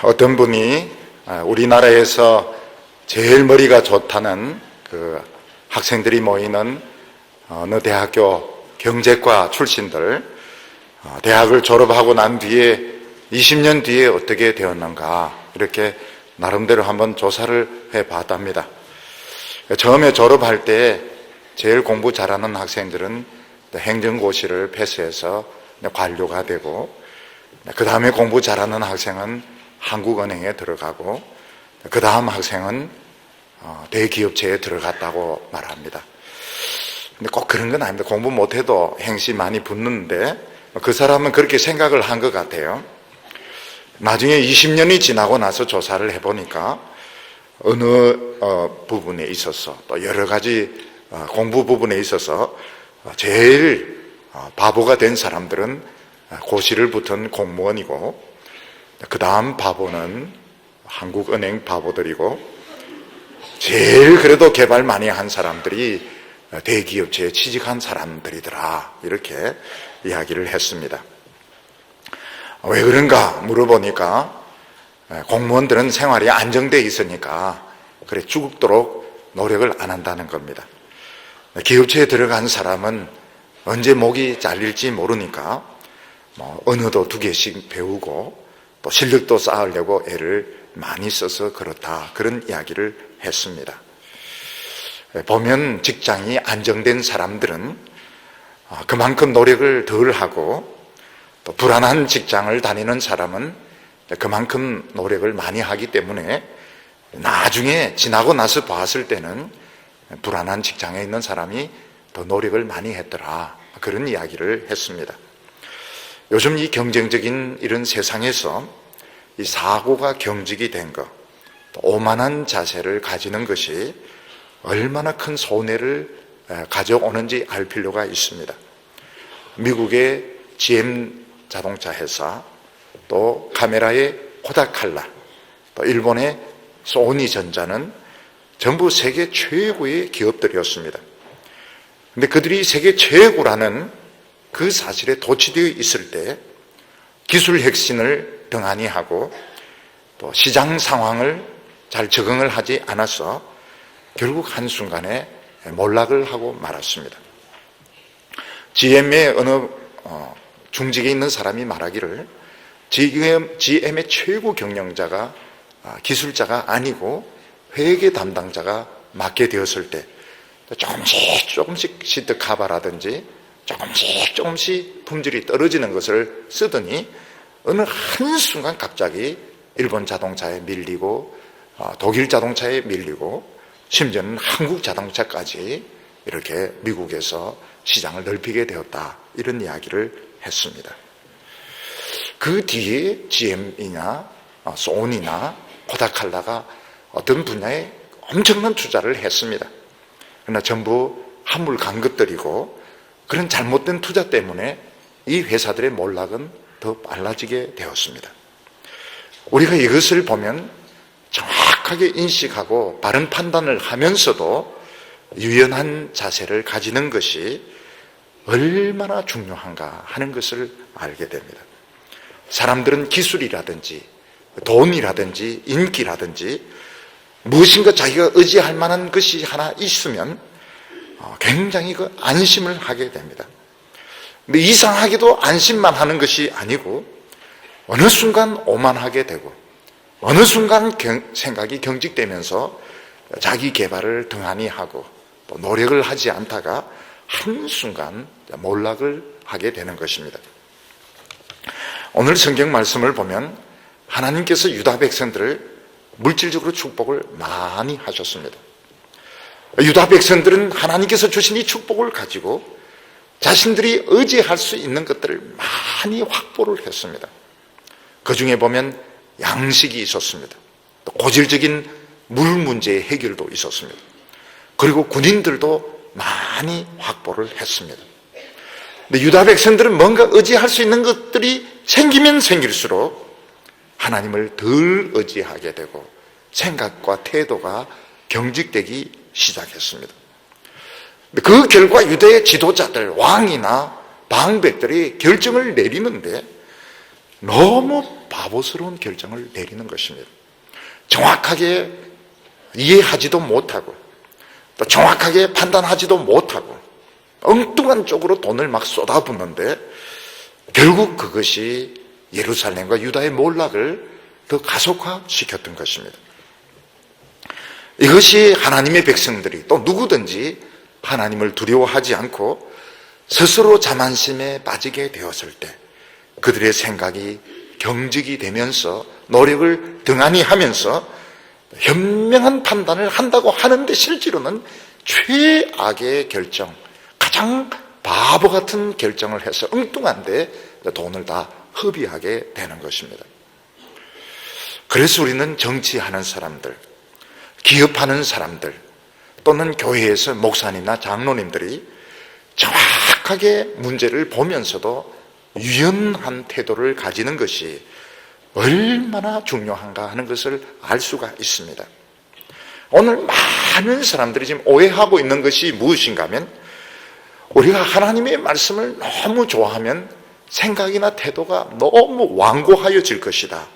어떤 분이 우리나라에서 제일 머리가 좋다는 그 학생들이 모이는 어느 대학교 경제과 출신들, 대학을 졸업하고 난 뒤에 20년 뒤에 어떻게 되었는가 이렇게 나름대로 한번 조사를 해봤답니다. 처음에 졸업할 때 제일 공부 잘하는 학생들은 행정고시를 패스해서 관료가 되고, 그 다음에 공부 잘하는 학생은 한국은행에 들어가고, 그 다음 학생은 대기업체에 들어갔다고 말합니다. 근데 꼭 그런 건 아닙니다. 공부 못해도 행시 많이 붙는데 그 사람은 그렇게 생각을 한 것 같아요. 나중에 20년이 지나고 나서 조사를 해보니까 어느 부분에 있어서 또 여러 가지 공부 부분에 있어서 제일 바보가 된 사람들은 고시를 붙은 공무원이고, 그 다음 바보는 한국은행 바보들이고, 제일 그래도 개발 많이 한 사람들이 대기업체에 취직한 사람들이더라, 이렇게 이야기를 했습니다. 왜 그런가 물어보니까 공무원들은 생활이 안정되어 있으니까 그래 죽도록 노력을 안 한다는 겁니다. 기업체에 들어간 사람은 언제 목이 잘릴지 모르니까 언어도 2개씩 배우고 또 실력도 쌓으려고 애를 많이 써서 그렇다, 그런 이야기를 했습니다. 보면 직장이 안정된 사람들은 그만큼 노력을 덜 하고, 또 불안한 직장을 다니는 사람은 그만큼 노력을 많이 하기 때문에 나중에 지나고 나서 봤을 때는 불안한 직장에 있는 사람이 더 노력을 많이 했더라, 그런 이야기를 했습니다. 요즘 이 경쟁적인 이런 세상에서 이 사고가 경직이 된 것, 또 오만한 자세를 가지는 것이 얼마나 큰 손해를 가져오는지 알 필요가 있습니다. 미국의 GM 자동차 회사, 또 카메라의 코다칼라, 또 일본의 소니전자는 전부 세계 최고의 기업들이었습니다. 근데 그들이 세계 최고라는 그 사실에 도취되어 있을 때 기술 혁신을 등한히 하고 또 시장 상황을 잘 적응을 하지 않아서 결국 한순간에 몰락을 하고 말았습니다. GM의 어느 중직에 있는 사람이 말하기를 GM의 최고 경영자가 기술자가 아니고 회계 담당자가 맡게 되었을 때 조금씩 시트카바라든지 조금씩 품질이 떨어지는 것을 쓰더니 어느 한순간 갑자기 일본 자동차에 밀리고 독일 자동차에 밀리고 심지어는 한국 자동차까지 이렇게 미국에서 시장을 넓히게 되었다, 이런 이야기를 했습니다. 그 뒤에 GM이나 소니나 코다칼라가 어떤 분야에 엄청난 투자를 했습니다. 그러나 전부 한물 간 것들이고, 그런 잘못된 투자 때문에 이 회사들의 몰락은 더 빨라지게 되었습니다. 우리가 이것을 보면 정확하게 인식하고 바른 판단을 하면서도 유연한 자세를 가지는 것이 얼마나 중요한가 하는 것을 알게 됩니다. 사람들은 기술이라든지 돈이라든지 인기라든지 무엇인가 자기가 의지할 만한 것이 하나 있으면 굉장히 안심을 하게 됩니다. 근데 이상하게도 안심만 하는 것이 아니고 어느 순간 오만하게 되고 어느 순간 생각이 경직되면서 자기 개발을 등한히 하고 또 노력을 하지 않다가 한순간 몰락을 하게 되는 것입니다. 오늘 성경 말씀을 보면 하나님께서 유다 백성들을 물질적으로 축복을 많이 하셨습니다. 유다 백성들은 하나님께서 주신 이 축복을 가지고 자신들이 의지할 수 있는 것들을 많이 확보를 했습니다. 그 중에 보면 양식이 있었습니다. 또 고질적인 물 문제의 해결도 있었습니다. 그리고 군인들도 많이 확보를 했습니다. 근데 유다 백성들은 뭔가 의지할 수 있는 것들이 생기면 생길수록 하나님을 덜 의지하게 되고 생각과 태도가 경직되기 시작했습니다. 그 결과 유대의 지도자들, 왕이나 방백들이 결정을 내리는데 너무 바보스러운 결정을 내리는 것입니다. 정확하게 이해하지도 못하고 또 정확하게 판단하지도 못하고 엉뚱한 쪽으로 돈을 막 쏟아붓는데 결국 그것이 예루살렘과 유다의 몰락을 더 가속화시켰던 것입니다. 이것이 하나님의 백성들이 또 누구든지 하나님을 두려워하지 않고 스스로 자만심에 빠지게 되었을 때 그들의 생각이 경직이 되면서 노력을 등한히 하면서 현명한 판단을 한다고 하는데 실제로는 최악의 결정, 가장 바보 같은 결정을 해서 엉뚱한데 돈을 다 허비하게 되는 것입니다. 그래서 우리는 정치하는 사람들, 기업하는 사람들 또는 교회에서 목사님이나 장로님들이 정확하게 문제를 보면서도 유연한 태도를 가지는 것이 얼마나 중요한가 하는 것을 알 수가 있습니다. 오늘 많은 사람들이 지금 오해하고 있는 것이 무엇인가 하면 우리가 하나님의 말씀을 너무 좋아하면 생각이나 태도가 너무 완고하여질 것이다.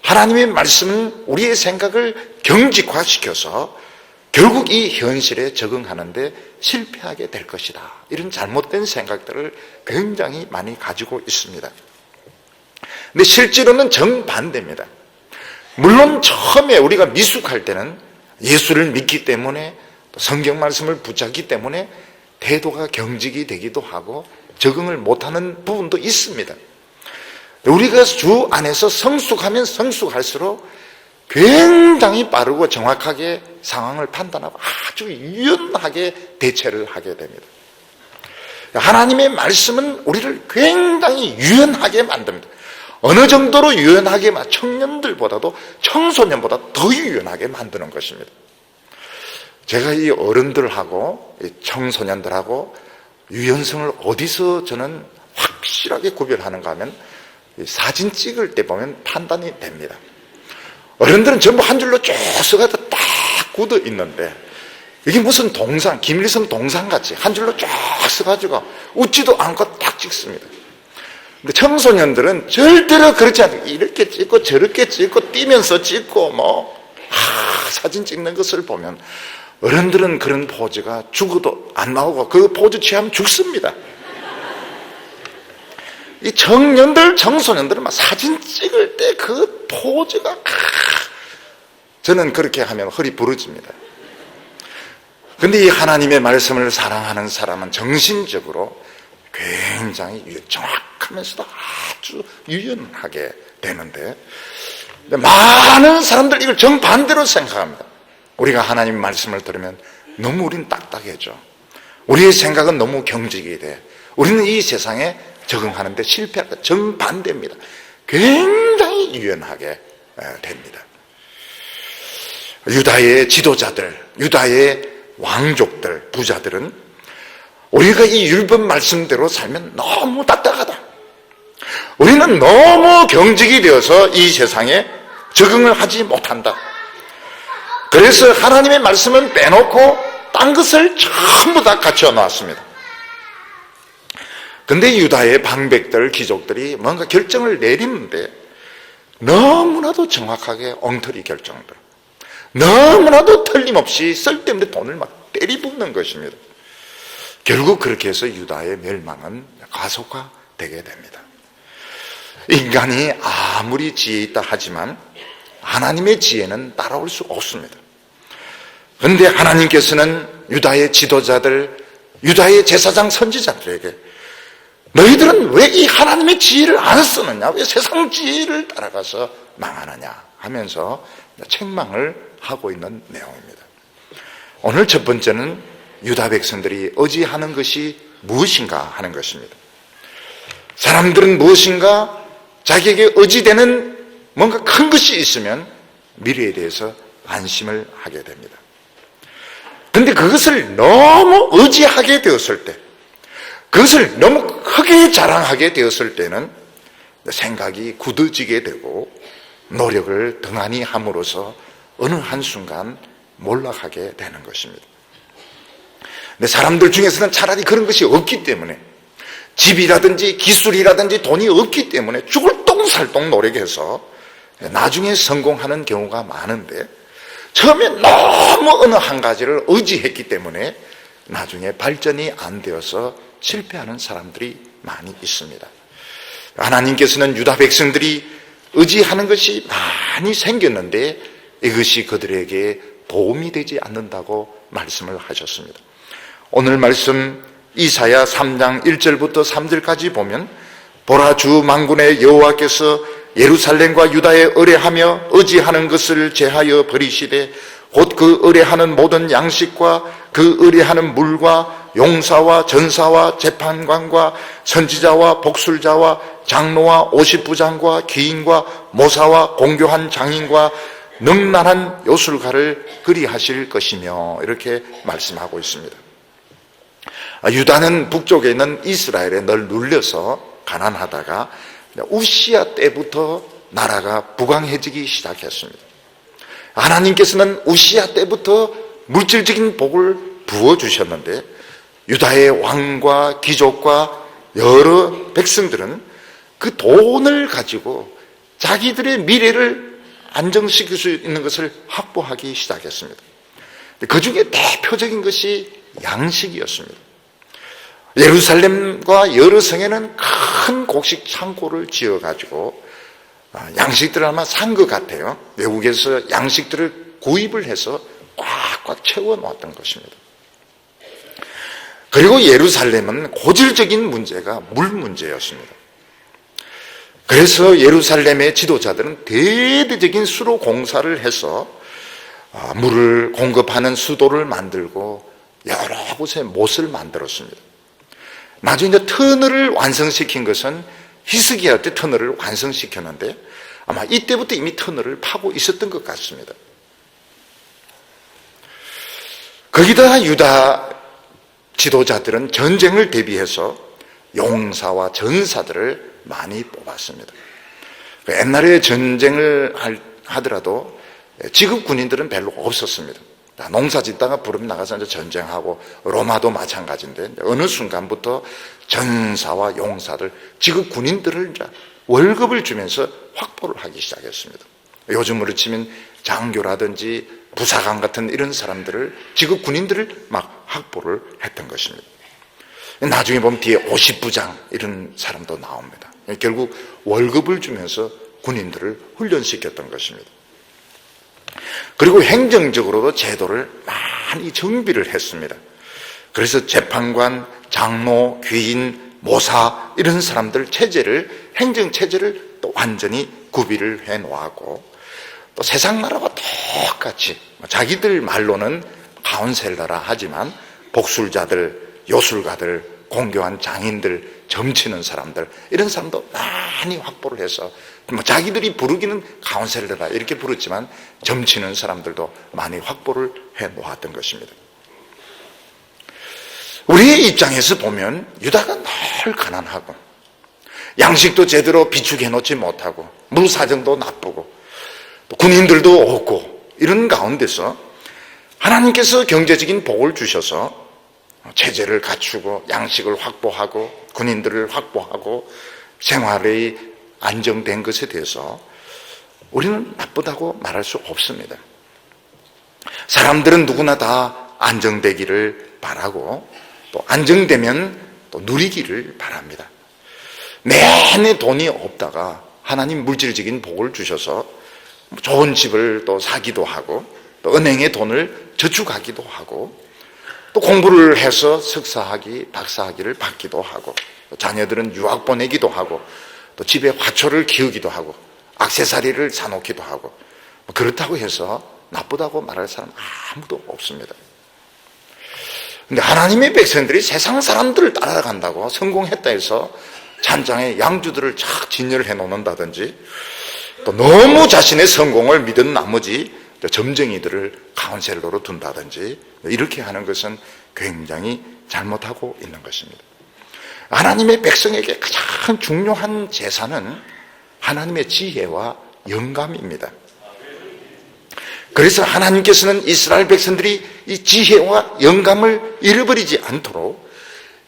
하나님의 말씀은 우리의 생각을 경직화시켜서 결국 이 현실에 적응하는데 실패하게 될 것이다. 이런 잘못된 생각들을 굉장히 많이 가지고 있습니다. 근데 실제로는 정반대입니다. 물론 처음에 우리가 미숙할 때는 예수를 믿기 때문에 성경 말씀을 붙잡기 때문에 태도가 경직이 되기도 하고 적응을 못하는 부분도 있습니다. 우리가 주 안에서 성숙하면 성숙할수록 굉장히 빠르고 정확하게 상황을 판단하고 아주 유연하게 대처를 하게 됩니다. 하나님의 말씀은 우리를 굉장히 유연하게 만듭니다. 어느 정도로 유연하게, 청년들보다도 청소년보다 더 유연하게 만드는 것입니다. 제가 이 어른들하고 이 청소년들하고 유연성을 어디서 저는 확실하게 구별하는가 하면 사진 찍을 때 보면 판단이 됩니다. 어른들은 전부 한 줄로 쭉 써가지고 딱 굳어 있는데 이게 무슨 동상, 김일성 동상같이 한 줄로 쭉 써가지고 웃지도 않고 딱 찍습니다. 근데 청소년들은 절대로 그렇지 않아요. 이렇게 찍고 저렇게 찍고 뛰면서 찍고 사진 찍는 것을 보면 어른들은 그런 포즈가 죽어도 안 나오고 그 포즈 취하면 죽습니다. 이 청년들, 청소년들은 막 사진 찍을 때 그 포즈가 저는 그렇게 하면 허리 부러집니다. 근데 이 하나님의 말씀을 사랑하는 사람은 정신적으로 굉장히 정확하면서도 아주 유연하게 되는데 많은 사람들 이걸 정반대로 생각합니다. 우리가 하나님 말씀을 들으면 너무 우리는 딱딱해져. 우리의 생각은 너무 경직이 돼. 우리는 이 세상에 적응하는데 실패하다. 정반대입니다. 굉장히 유연하게 됩니다. 유다의 지도자들, 유다의 왕족들, 부자들은 우리가 이 율법 말씀대로 살면 너무 딱딱하다. 우리는 너무 경직이 되어서 이 세상에 적응을 하지 못한다. 그래서 하나님의 말씀은 빼놓고 딴 것을 전부 다 갖춰 놨습니다. 근데 유다의 방백들, 귀족들이 뭔가 결정을 내리는데 너무나도 정확하게 엉터리 결정들, 너무나도 틀림없이 쓸데없는 돈을 막 때리붓는 것입니다. 결국 그렇게 해서 유다의 멸망은 가속화되게 됩니다. 인간이 아무리 지혜 있다 하지만 하나님의 지혜는 따라올 수가 없습니다. 그런데 하나님께서는 유다의 지도자들, 유다의 제사장 선지자들에게 너희들은 왜 이 하나님의 지혜를 안 쓰느냐, 왜 세상 지혜를 따라가서 망하느냐 하면서 책망을 하고 있는 내용입니다. 오늘 첫 번째는 유다 백성들이 의지하는 것이 무엇인가 하는 것입니다. 사람들은 무엇인가 자기에게 의지되는 뭔가 큰 것이 있으면 미래에 대해서 안심을 하게 됩니다. 그런데 그것을 너무 의지하게 되었을 때, 그것을 너무 크게 자랑하게 되었을 때는 생각이 굳어지게 되고 노력을 등한히 함으로써 어느 한순간 몰락하게 되는 것입니다. 근데 사람들 중에서는 차라리 그런 것이 없기 때문에, 집이라든지 기술이라든지 돈이 없기 때문에 죽을 똥 살똥살똥 노력해서 나중에 성공하는 경우가 많은데, 처음에 너무 어느 한 가지를 의지했기 때문에 나중에 발전이 안 되어서 실패하는 사람들이 많이 있습니다. 하나님께서는 유다 백성들이 의지하는 것이 많이 생겼는데 이것이 그들에게 도움이 되지 않는다고 말씀을 하셨습니다. 오늘 말씀 이사야 3장 1절부터 3절까지 보면, 보라, 주 만군의 여호와께서 예루살렘과 유다에 의뢰하며 의지하는 것을 제하여 버리시되 곧 그 의뢰하는 모든 양식과 그 의뢰하는 물과 용사와 전사와 재판관과 선지자와 복술자와 장로와 오십부장과 귀인과 모사와 공교한 장인과 능란한 요술가를 그리하실 것이며, 이렇게 말씀하고 있습니다. 유다는 북쪽에 있는 이스라엘에 늘 눌려서 가난하다가 우시야 때부터 나라가 부강해지기 시작했습니다. 하나님께서는 우시야 때부터 물질적인 복을 부어주셨는데 유다의 왕과 귀족과 여러 백성들은 그 돈을 가지고 자기들의 미래를 안정시킬 수 있는 것을 확보하기 시작했습니다. 그 중에 대표적인 것이 양식이었습니다. 예루살렘과 여러 성에는 큰 곡식 창고를 지어가지고 양식들을 아마 산 것 같아요. 외국에서 양식들을 구입을 해서 꽉꽉 채워놓았던 것입니다. 그리고 예루살렘은 고질적인 문제가 물 문제였습니다. 그래서 예루살렘의 지도자들은 대대적인 수로 공사를 해서 물을 공급하는 수도를 만들고 여러 곳에 못을 만들었습니다. 나중에 터널을 완성시킨 것은 히스기야 때 터널을 완성시켰는데 아마 이때부터 이미 터널을 파고 있었던 것 같습니다. 거기다 유다 지도자들은 전쟁을 대비해서 용사와 전사들을 많이 뽑았습니다. 옛날에 전쟁을 하더라도 지급 군인들은 별로 없었습니다. 농사 짓다가 부름 나가서 이제 전쟁하고, 로마도 마찬가지인데 어느 순간부터 전사와 용사들, 지급 군인들을 이제 월급을 주면서 확보를 하기 시작했습니다. 요즘으로 치면 장교라든지 부사관 같은 이런 사람들을, 지급 군인들을 막 확보를 했던 것입니다. 나중에 보면 뒤에 오십부장 이런 사람도 나옵니다. 결국 월급을 주면서 군인들을 훈련시켰던 것입니다. 그리고 행정적으로도 제도를 많이 정비를 했습니다. 그래서 재판관, 장로, 귀인, 모사 이런 사람들 체제를, 행정체제를 또 완전히 구비를 해놓았고, 또 세상 나라와 똑같이 자기들 말로는 가운셀러라 하지만 복술자들, 요술가들, 공교한 장인들, 점치는 사람들, 이런 사람도 많이 확보를 해서 자기들이 부르기는 가운셀러라 이렇게 부르지만 점치는 사람들도 많이 확보를 해놓았던 것입니다. 우리의 입장에서 보면 유다가 늘 가난하고 양식도 제대로 비축해 놓지 못하고 물사정도 나쁘고 군인들도 없고 이런 가운데서 하나님께서 경제적인 복을 주셔서 체제를 갖추고 양식을 확보하고 군인들을 확보하고 생활이 안정된 것에 대해서 우리는 나쁘다고 말할 수 없습니다. 사람들은 누구나 다 안정되기를 바라고 또 안정되면 또 누리기를 바랍니다. 내내 돈이 없다가 하나님 물질적인 복을 주셔서 좋은 집을 또 사기도 하고 또 은행에 돈을 저축하기도 하고 또 공부를 해서 석사학위, 박사학위를 받기도 하고 자녀들은 유학 보내기도 하고 또 집에 화초를 키우기도 하고 액세서리를 사놓기도 하고 그렇다고 해서 나쁘다고 말할 사람 아무도 없습니다. 근데 하나님의 백성들이 세상 사람들을 따라간다고 성공했다 해서 찬장에 양주들을 착 진열해 놓는다든지 또 너무 자신의 성공을 믿은 나머지 점쟁이들을 카운셀러로 둔다든지 이렇게 하는 것은 굉장히 잘못하고 있는 것입니다. 하나님의 백성에게 가장 중요한 재산은 하나님의 지혜와 영감입니다. 그래서 하나님께서는 이스라엘 백성들이 이 지혜와 영감을 잃어버리지 않도록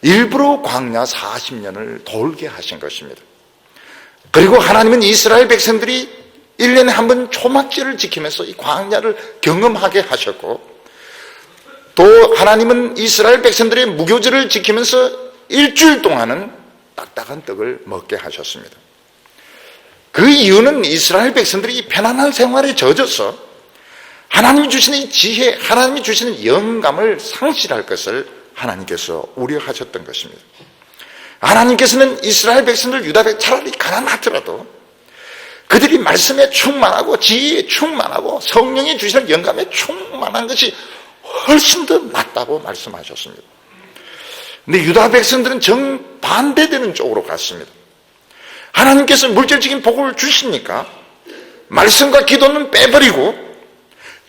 일부러 광야 40년을 돌게 하신 것입니다. 그리고 하나님은 이스라엘 백성들이 1년에 한 번 초막절을 지키면서 이 광야를 경험하게 하셨고, 또 하나님은 이스라엘 백성들의 무교절을 지키면서 일주일 동안은 딱딱한 떡을 먹게 하셨습니다. 그 이유는 이스라엘 백성들이 편안한 생활에 젖어서 하나님이 주시는 이 지혜, 하나님이 주시는 영감을 상실할 것을 하나님께서 우려하셨던 것입니다. 하나님께서는 이스라엘 백성들, 유다 백성 차라리 가난하더라도 그들이 말씀에 충만하고 지혜에 충만하고 성령이 주시는 영감에 충만한 것이 훨씬 더 낫다고 말씀하셨습니다. 근데 유다 백성들은 정반대되는 쪽으로 갔습니다. 하나님께서 물질적인 복을 주시니까 말씀과 기도는 빼버리고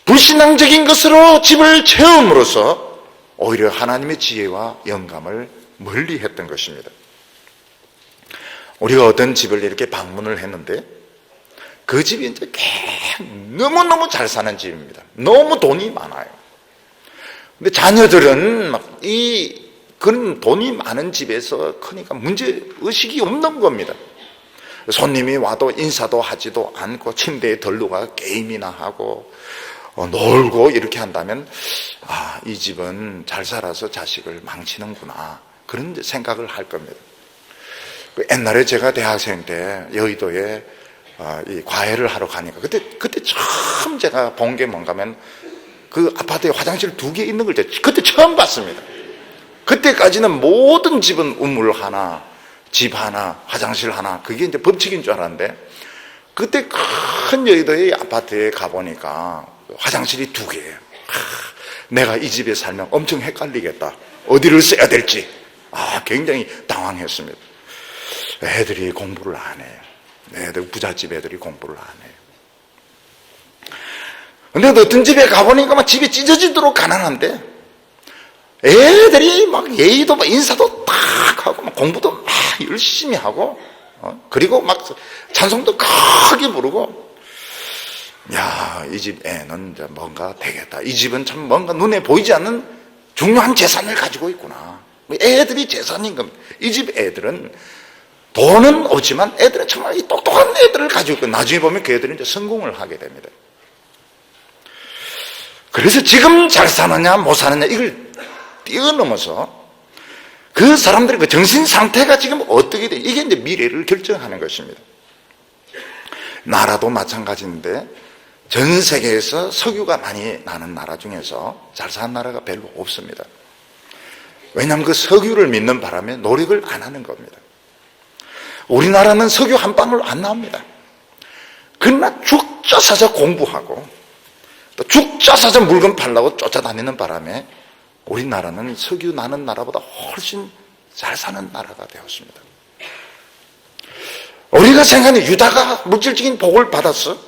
불신앙적인 것으로 집을 채움으로써 오히려 하나님의 지혜와 영감을 멀리했던 것입니다. 우리가 어떤 집을 이렇게 방문을 했는데 그 집이 이제 너무너무 잘 사는 집입니다. 너무 돈이 많아요. 근데 자녀들은 막 그런 돈이 많은 집에서 크니까 문제의식이 없는 겁니다. 손님이 와도 인사도 하지도 않고 침대에 덜누가 게임이나 하고 놀고 이렇게 한다면 이 집은 잘 살아서 자식을 망치는구나, 그런 생각을 할 겁니다. 옛날에 제가 대학생 때 여의도에 이 과외를 하러 가니까 그때 처음 제가 본 게 뭔가 하면 그 아파트에 화장실 2개 있는 걸 그때 처음 봤습니다. 그때까지는 모든 집은 우물 하나, 집 하나, 화장실 하나, 그게 이제 법칙인 줄 알았는데 그때 큰 여의도의 아파트에 가보니까 화장실이 2개예요. 내가 이 집에 살면 엄청 헷갈리겠다. 어디를 써야 될지. 굉장히 당황했습니다. 애들이 공부를 안 해요. 애들, 부잣집 애들이 공부를 안 해요. 근데 어떤 집에 가보니까 막 집이 찢어지도록 가난한데 애들이 막 예의도 막 인사도 딱 하고 막 공부도 막 열심히 하고 그리고 막 찬송도 크게 부르고, 이 집 애는 이제 뭔가 되겠다. 이 집은 참 뭔가 눈에 보이지 않는 중요한 재산을 가지고 있구나. 애들이 재산인 겁니다. 이 집 애들은 돈은 없지만 애들은 정말 이 똑똑한 애들을 가지고 있고 나중에 보면 그 애들은 이제 성공을 하게 됩니다. 그래서 지금 잘 사느냐 못 사느냐 이걸 뛰어넘어서 그 사람들의 그 정신 상태가 지금 어떻게 돼, 이게 이제 미래를 결정하는 것입니다. 나라도 마찬가지인데 전 세계에서 석유가 많이 나는 나라 중에서 잘 사는 나라가 별로 없습니다. 왜냐하면 그 석유를 믿는 바람에 노력을 안 하는 겁니다. 우리나라는 석유 한 방울 안 나옵니다. 그러나 죽자사자 공부하고 또 죽자사자 물건 팔려고 쫓아다니는 바람에 우리나라는 석유 나는 나라보다 훨씬 잘 사는 나라가 되었습니다. 우리가 생각하는 유다가 물질적인 복을 받아서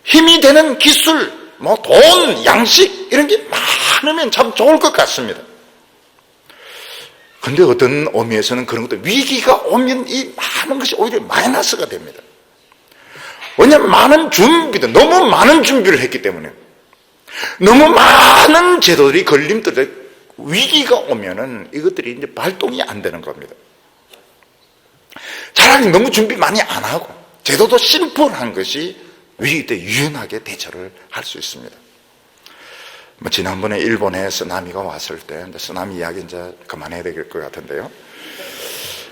힘이 되는 기술, 돈, 양식 이런 게 많으면 참 좋을 것 같습니다. 그런데 어떤 의미에서는 그런 것도 위기가 오면 이 많은 것이 오히려 마이너스가 됩니다. 왜냐하면 너무 많은 준비를 했기 때문에 너무 많은 제도들이 걸림돌에 위기가 오면은 이것들이 이제 발동이 안 되는 겁니다. 차라리 너무 준비 많이 안 하고 제도도 심플한 것이 위기 때 유연하게 대처를 할 수 있습니다. 지난번에 일본에 쓰나미가 왔을 때, 쓰나미 이야기 이제 그만해야 될 것 같은데요.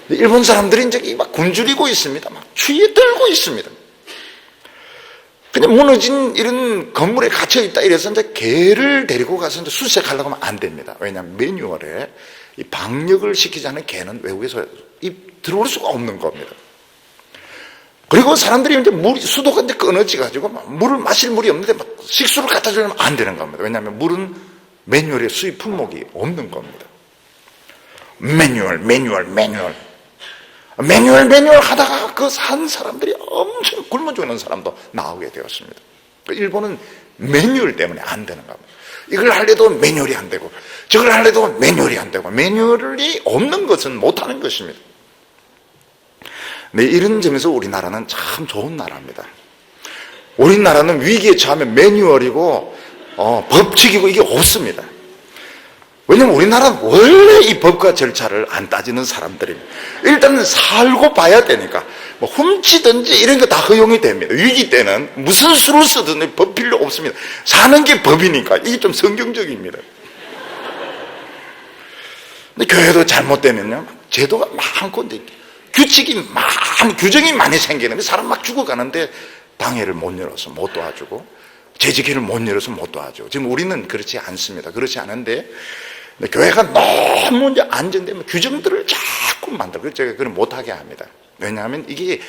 일본 사람들이 이제 막 굶주리고 있습니다. 막 추위에 떨고 있습니다. 그냥 무너진 이런 건물에 갇혀 있다 이래서 이제 개를 데리고 가서 이제 수색하려고 하면 안 됩니다. 왜냐하면 매뉴얼에 이 방역을 시키지 않은 개는 외국에서 들어올 수가 없는 겁니다. 그리고 사람들이 이제 수도가 이제 끊어지가지고 물을 마실 물이 없는데 막 식수를 갖다 주려면 안 되는 겁니다. 왜냐하면 물은 매뉴얼에 수입 품목이 없는 겁니다. 매뉴얼 하다가 그 산 사람들이 엄청 굶어 죽는 사람도 나오게 되었습니다. 일본은 매뉴얼 때문에 안 되는 겁니다. 이걸 하려도 매뉴얼이 안 되고 저걸 하려도 매뉴얼이 안 되고 매뉴얼이 없는 것은 못하는 것입니다. 네, 이런 점에서 우리나라는 참 좋은 나라입니다. 우리나라는 위기에 처하면 매뉴얼이고 법칙이고 이게 없습니다. 왜냐면 우리나라는 원래 이 법과 절차를 안 따지는 사람들입니다. 일단 살고 봐야 되니까 뭐 훔치든지 이런 거 다 허용이 됩니다. 위기 때는 무슨 수를 쓰든 법 필요 없습니다. 사는 게 법이니까. 이게 좀 성경적입니다. 근데 교회도 잘못되면요, 제도가 많고 규정이 많이 생기는, 사람 막 죽어가는데 방해를 못 열어서 못 도와주고, 재직회를 못 열어서 못 도와주고. 지금 우리는 그렇지 않습니다. 그렇지 않은데, 교회가 너무 이제 안정되면 규정들을 자꾸 만들고, 제가 그걸 못하게 합니다. 왜냐하면 이게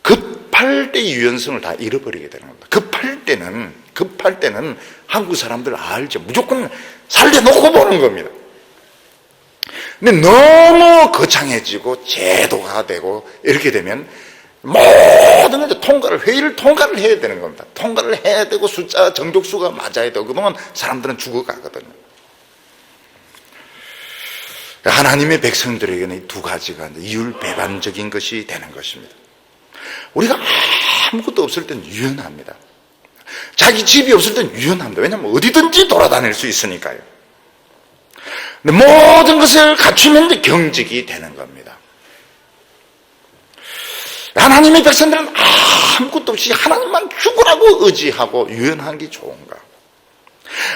급할 때 유연성을 다 잃어버리게 되는 겁니다. 급할 때는 한국 사람들 알죠. 무조건 살려놓고 보는 겁니다. 근데 너무 거창해지고 제도가 되고 이렇게 되면 모든 회의를 통과를 해야 되는 겁니다. 통과를 해야 되고 숫자 정족수가 맞아야 되고, 그동안 사람들은 죽어가거든요. 하나님의 백성들에게는 이 두 가지가 이율배반적인 것이 되는 것입니다. 우리가 아무것도 없을 땐 유연합니다. 자기 집이 없을 땐 유연합니다. 왜냐하면 어디든지 돌아다닐 수 있으니까요. 근데 모든 것을 갖추면 이제 경직이 되는 겁니다. 하나님의 백성들은 아무것도 없이 하나님만 죽으라고 의지하고 유연한 게 좋은가?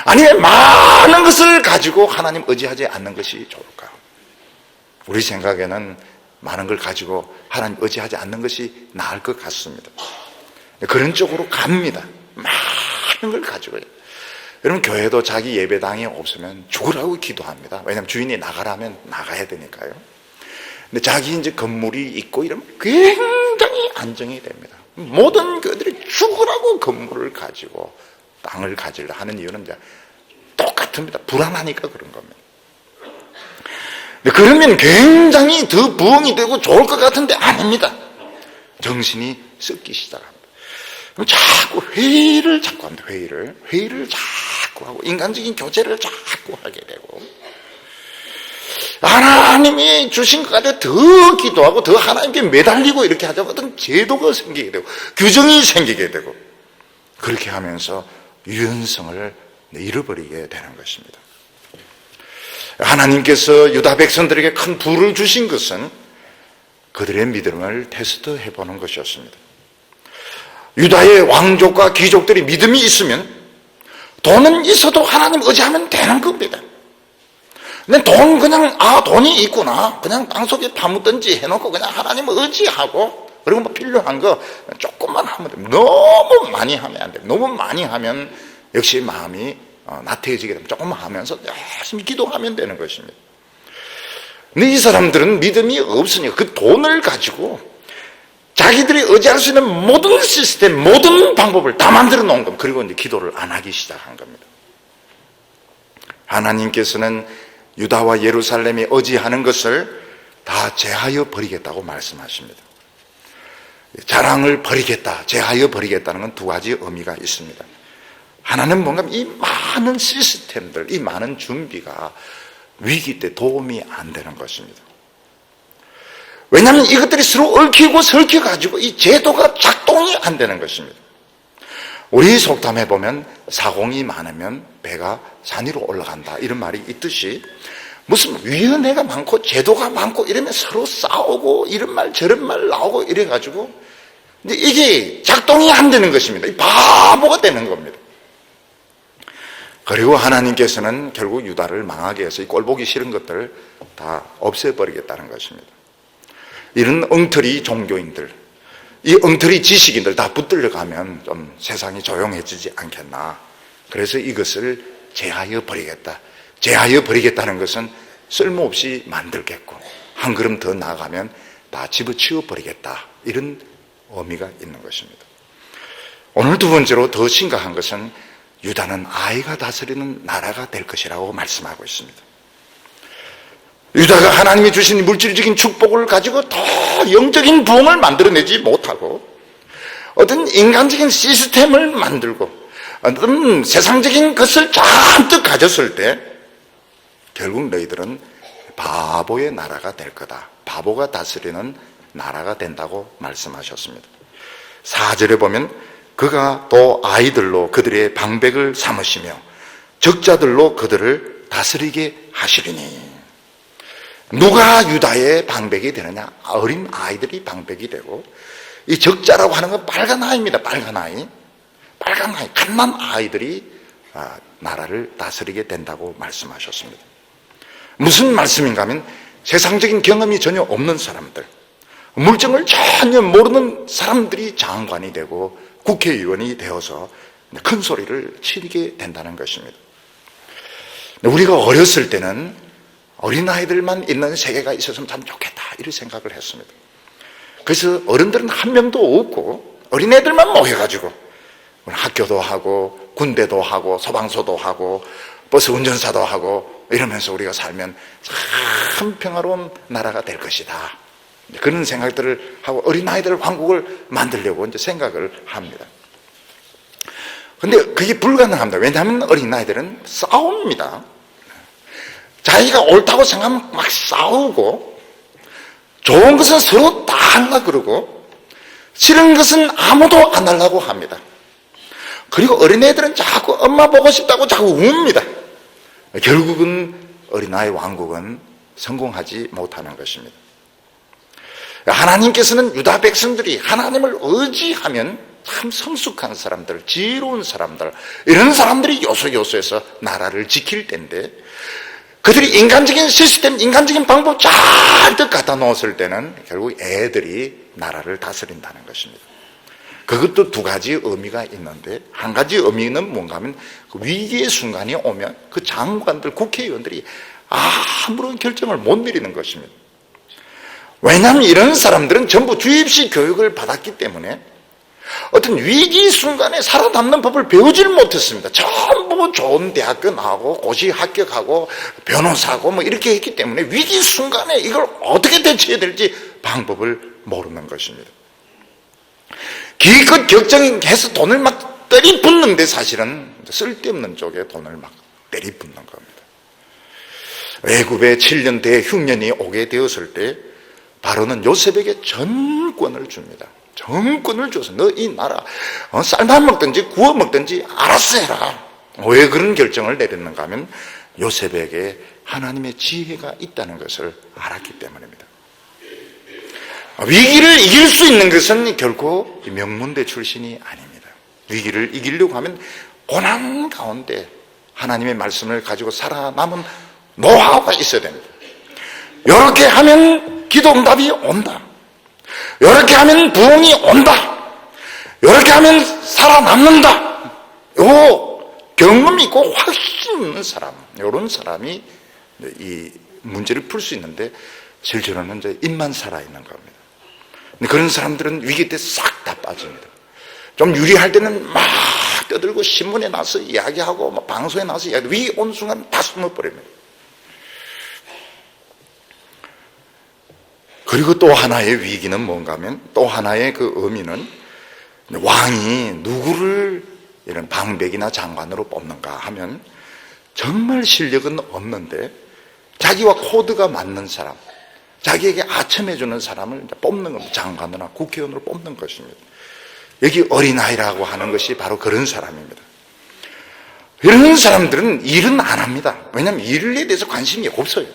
아니면 많은 것을 가지고 하나님 의지하지 않는 것이 좋을까? 우리 생각에는 많은 걸 가지고 하나님 의지하지 않는 것이 나을 것 같습니다. 그런 쪽으로 갑니다. 많은 걸 가지고요. 여러분, 교회도 자기 예배당이 없으면 죽으라고 기도합니다. 왜냐하면 주인이 나가라면 나가야 되니까요. 근데 자기 이제 건물이 있고 이러면 굉장히 안정이 됩니다. 모든 교회들이 죽으라고 건물을 가지고 땅을 가지려 하는 이유는 이제 똑같습니다. 불안하니까 그런 겁니다. 근데 그러면 굉장히 더 부흥이 되고 좋을 것 같은데 아닙니다. 정신이 썩기 시작합니다. 그럼 자꾸 회의를 자꾸 합니다. 회의를 자꾸 하고 인간적인 교제를 자꾸 하게 되고, 하나님이 주신 것 같아 더 기도하고 더 하나님께 매달리고 이렇게 하자고 어떤 제도가 생기게 되고 규정이 생기게 되고, 그렇게 하면서 유연성을 잃어버리게 되는 것입니다. 하나님께서 유다 백성들에게 큰 부를 주신 것은 그들의 믿음을 테스트해 보는 것이었습니다. 유다의 왕족과 귀족들이 믿음이 있으면 돈은 있어도 하나님 의지하면 되는 겁니다. 근데 돈이 있구나, 그냥 땅속에 파묻든지 해놓고 그냥 하나님 의지하고, 그리고 뭐 필요한 거 조금만 하면 됩니다. 너무 많이 하면 안 돼요. 너무 많이 하면 역시 마음이 나태해지게 됩니다. 조금만 하면서 열심히 기도하면 되는 것입니다. 근데 이 사람들은 믿음이 없으니까 그 돈을 가지고 자기들이 의지할 수 있는 모든 시스템, 모든 방법을 다 만들어 놓은 겁니다. 그리고 이제 기도를 안 하기 시작한 겁니다. 하나님께서는 유다와 예루살렘이 의지하는 것을 다 제하여 버리겠다고 말씀하십니다. 자랑을 버리겠다, 제하여 버리겠다는 건 두 가지 의미가 있습니다. 하나는 뭔가 이 많은 시스템들, 이 많은 준비가 위기 때 도움이 안 되는 것입니다. 왜냐하면 이것들이 서로 얽히고 설켜가지고 이 제도가 작동이 안 되는 것입니다. 우리 속담에 보면 사공이 많으면 배가 산 위로 올라간다, 이런 말이 있듯이 무슨 위원회가 많고 제도가 많고 이러면 서로 싸우고 이런 말 저런 말 나오고 이래가지고 이게 작동이 안 되는 것입니다. 바보가 되는 겁니다. 그리고 하나님께서는 결국 유다를 망하게 해서 이 꼴보기 싫은 것들을 다 없애버리겠다는 것입니다. 이런 엉터리 종교인들, 이 엉터리 지식인들 다 붙들려 가면 좀 세상이 조용해지지 않겠나. 그래서 이것을 제하여 버리겠다. 제하여 버리겠다는 것은 쓸모없이 만들겠고, 한 걸음 더 나아가면 다 집어치워 버리겠다, 이런 의미가 있는 것입니다. 오늘 두 번째로 더 심각한 것은 유다는 아이가 다스리는 나라가 될 것이라고 말씀하고 있습니다. 유다가 하나님이 주신 물질적인 축복을 가지고 더 영적인 부흥을 만들어내지 못하고 어떤 인간적인 시스템을 만들고 어떤 세상적인 것을 잔뜩 가졌을 때 결국 너희들은 바보의 나라가 될 거다, 바보가 다스리는 나라가 된다고 말씀하셨습니다. 4절에 보면 그가 또 아이들로 그들의 방백을 삼으시며 적자들로 그들을 다스리게 하시리니. 누가 유다의 방백이 되느냐? 어린 아이들이 방백이 되고, 이 적자라고 하는 건 빨간 아이입니다. 빨간 아이, 갓난 아이들이 나라를 다스리게 된다고 말씀하셨습니다. 무슨 말씀인가 하면 세상적인 경험이 전혀 없는 사람들, 물정을 전혀 모르는 사람들이 장관이 되고 국회의원이 되어서 큰 소리를 치게 된다는 것입니다. 우리가 어렸을 때는 어린아이들만 있는 세계가 있었으면 참 좋겠다, 이런 생각을 했습니다. 그래서 어른들은 한 명도 없고 어린애들만 모여가지고 학교도 하고 군대도 하고 소방서도 하고 버스 운전사도 하고 이러면서 우리가 살면 참 평화로운 나라가 될 것이다, 그런 생각들을 하고 어린아이들 왕국을 만들려고 이제 생각을 합니다. 근데 그게 불가능합니다. 왜냐하면 어린아이들은 싸웁니다. 자기가 옳다고 생각하면 막 싸우고, 좋은 것은 서로 다 하려고 그러고, 싫은 것은 아무도 안 하려고 합니다. 그리고 어린애들은 자꾸 엄마 보고 싶다고 자꾸 웁니다. 결국은 어린아이 왕국은 성공하지 못하는 것입니다. 하나님께서는 유다 백성들이 하나님을 의지하면 참 성숙한 사람들, 지혜로운 사람들, 이런 사람들이 요소요소에서 나라를 지킬 텐데, 그들이 인간적인 시스템, 인간적인 방법 잘들 갖다 놓았을 때는 결국 애들이 나라를 다스린다는 것입니다. 그것도 두 가지 의미가 있는데, 한 가지 의미는 뭔가 하면 그 위기의 순간이 오면 그 장관들, 국회의원들이 아무런 결정을 못 내리는 것입니다. 왜냐하면 이런 사람들은 전부 주입식 교육을 받았기 때문에 어떤 위기 순간에 살아남는 법을 배우지를 못했습니다. 전부 좋은 대학교 나오고 고시 합격하고 변호사고 뭐 이렇게 했기 때문에 위기 순간에 이걸 어떻게 대처해야 될지 방법을 모르는 것입니다. 기껏 격정해서 돈을 막 때리붓는데 사실은 쓸데없는 쪽에 돈을 막 때리붓는 겁니다. 애굽의 7년 대흉년이 오게 되었을 때 바로는 요셉에게 전권을 줍니다. 전권을 줘서 너 이 나라 쌀만 먹든지 구워 먹든지 알아서 해라. 왜 그런 결정을 내렸는가 하면 요셉에게 하나님의 지혜가 있다는 것을 알았기 때문입니다. 위기를 이길 수 있는 것은 결코 명문대 출신이 아닙니다. 위기를 이기려고 하면 고난 가운데 하나님의 말씀을 가지고 살아남은 노하우가 있어야 됩니다. 이렇게 하면 기도응답이 온다, 이렇게 하면 부흥이 온다, 이렇게 하면 살아남는다, 요 경험 있고 확신 있는 사람, 이런 사람이 이 문제를 풀 수 있는데, 실제로는 이제 입만 살아있는 겁니다. 근데 그런 사람들은 위기 때 싹 다 빠집니다. 좀 유리할 때는 막 떠들고 신문에 나서 이야기하고 막 방송에 나서 이야기하고, 위기 온 순간 다 숨어버립니다. 그리고 또 하나의 위기는 뭔가 하면, 또 하나의 그 의미는 왕이 누구를 이런 방백이나 장관으로 뽑는가 하면 정말 실력은 없는데 자기와 코드가 맞는 사람, 자기에게 아첨해주는 사람을 뽑는 겁니다. 장관이나 국회의원으로 뽑는 것입니다. 여기 어린아이라고 하는 것이 바로 그런 사람입니다. 이런 사람들은 일은 안 합니다. 왜냐하면 일에 대해서 관심이 없어요.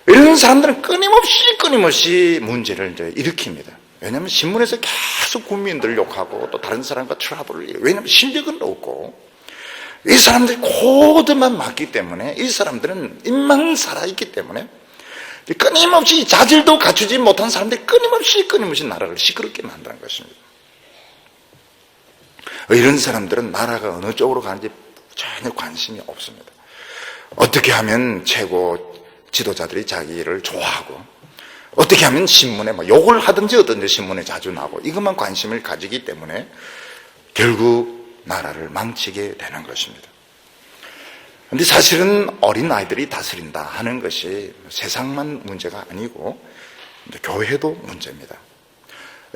이런 사람들은 끊임없이 문제를 이제 일으킵니다. 왜냐하면 신문에서 계속 국민들을 욕하고 또 다른 사람과 트러블을, 왜냐하면 실력은 없고 이 사람들이 코드만 맞기 때문에, 이 사람들은 입만 살아있기 때문에 끊임없이 자질도 갖추지 못한 사람들이 끊임없이 나라를 시끄럽게 만드는 것입니다. 이런 사람들은 나라가 어느 쪽으로 가는지 전혀 관심이 없습니다. 어떻게 하면 최고 지도자들이 자기를 좋아하고, 어떻게 하면 신문에 뭐 욕을 하든지 어떤지 신문에 자주 나오고, 이것만 관심을 가지기 때문에 결국 나라를 망치게 되는 것입니다. 그런데 사실은 어린아이들이 다스린다 하는 것이 세상만 문제가 아니고 교회도 문제입니다.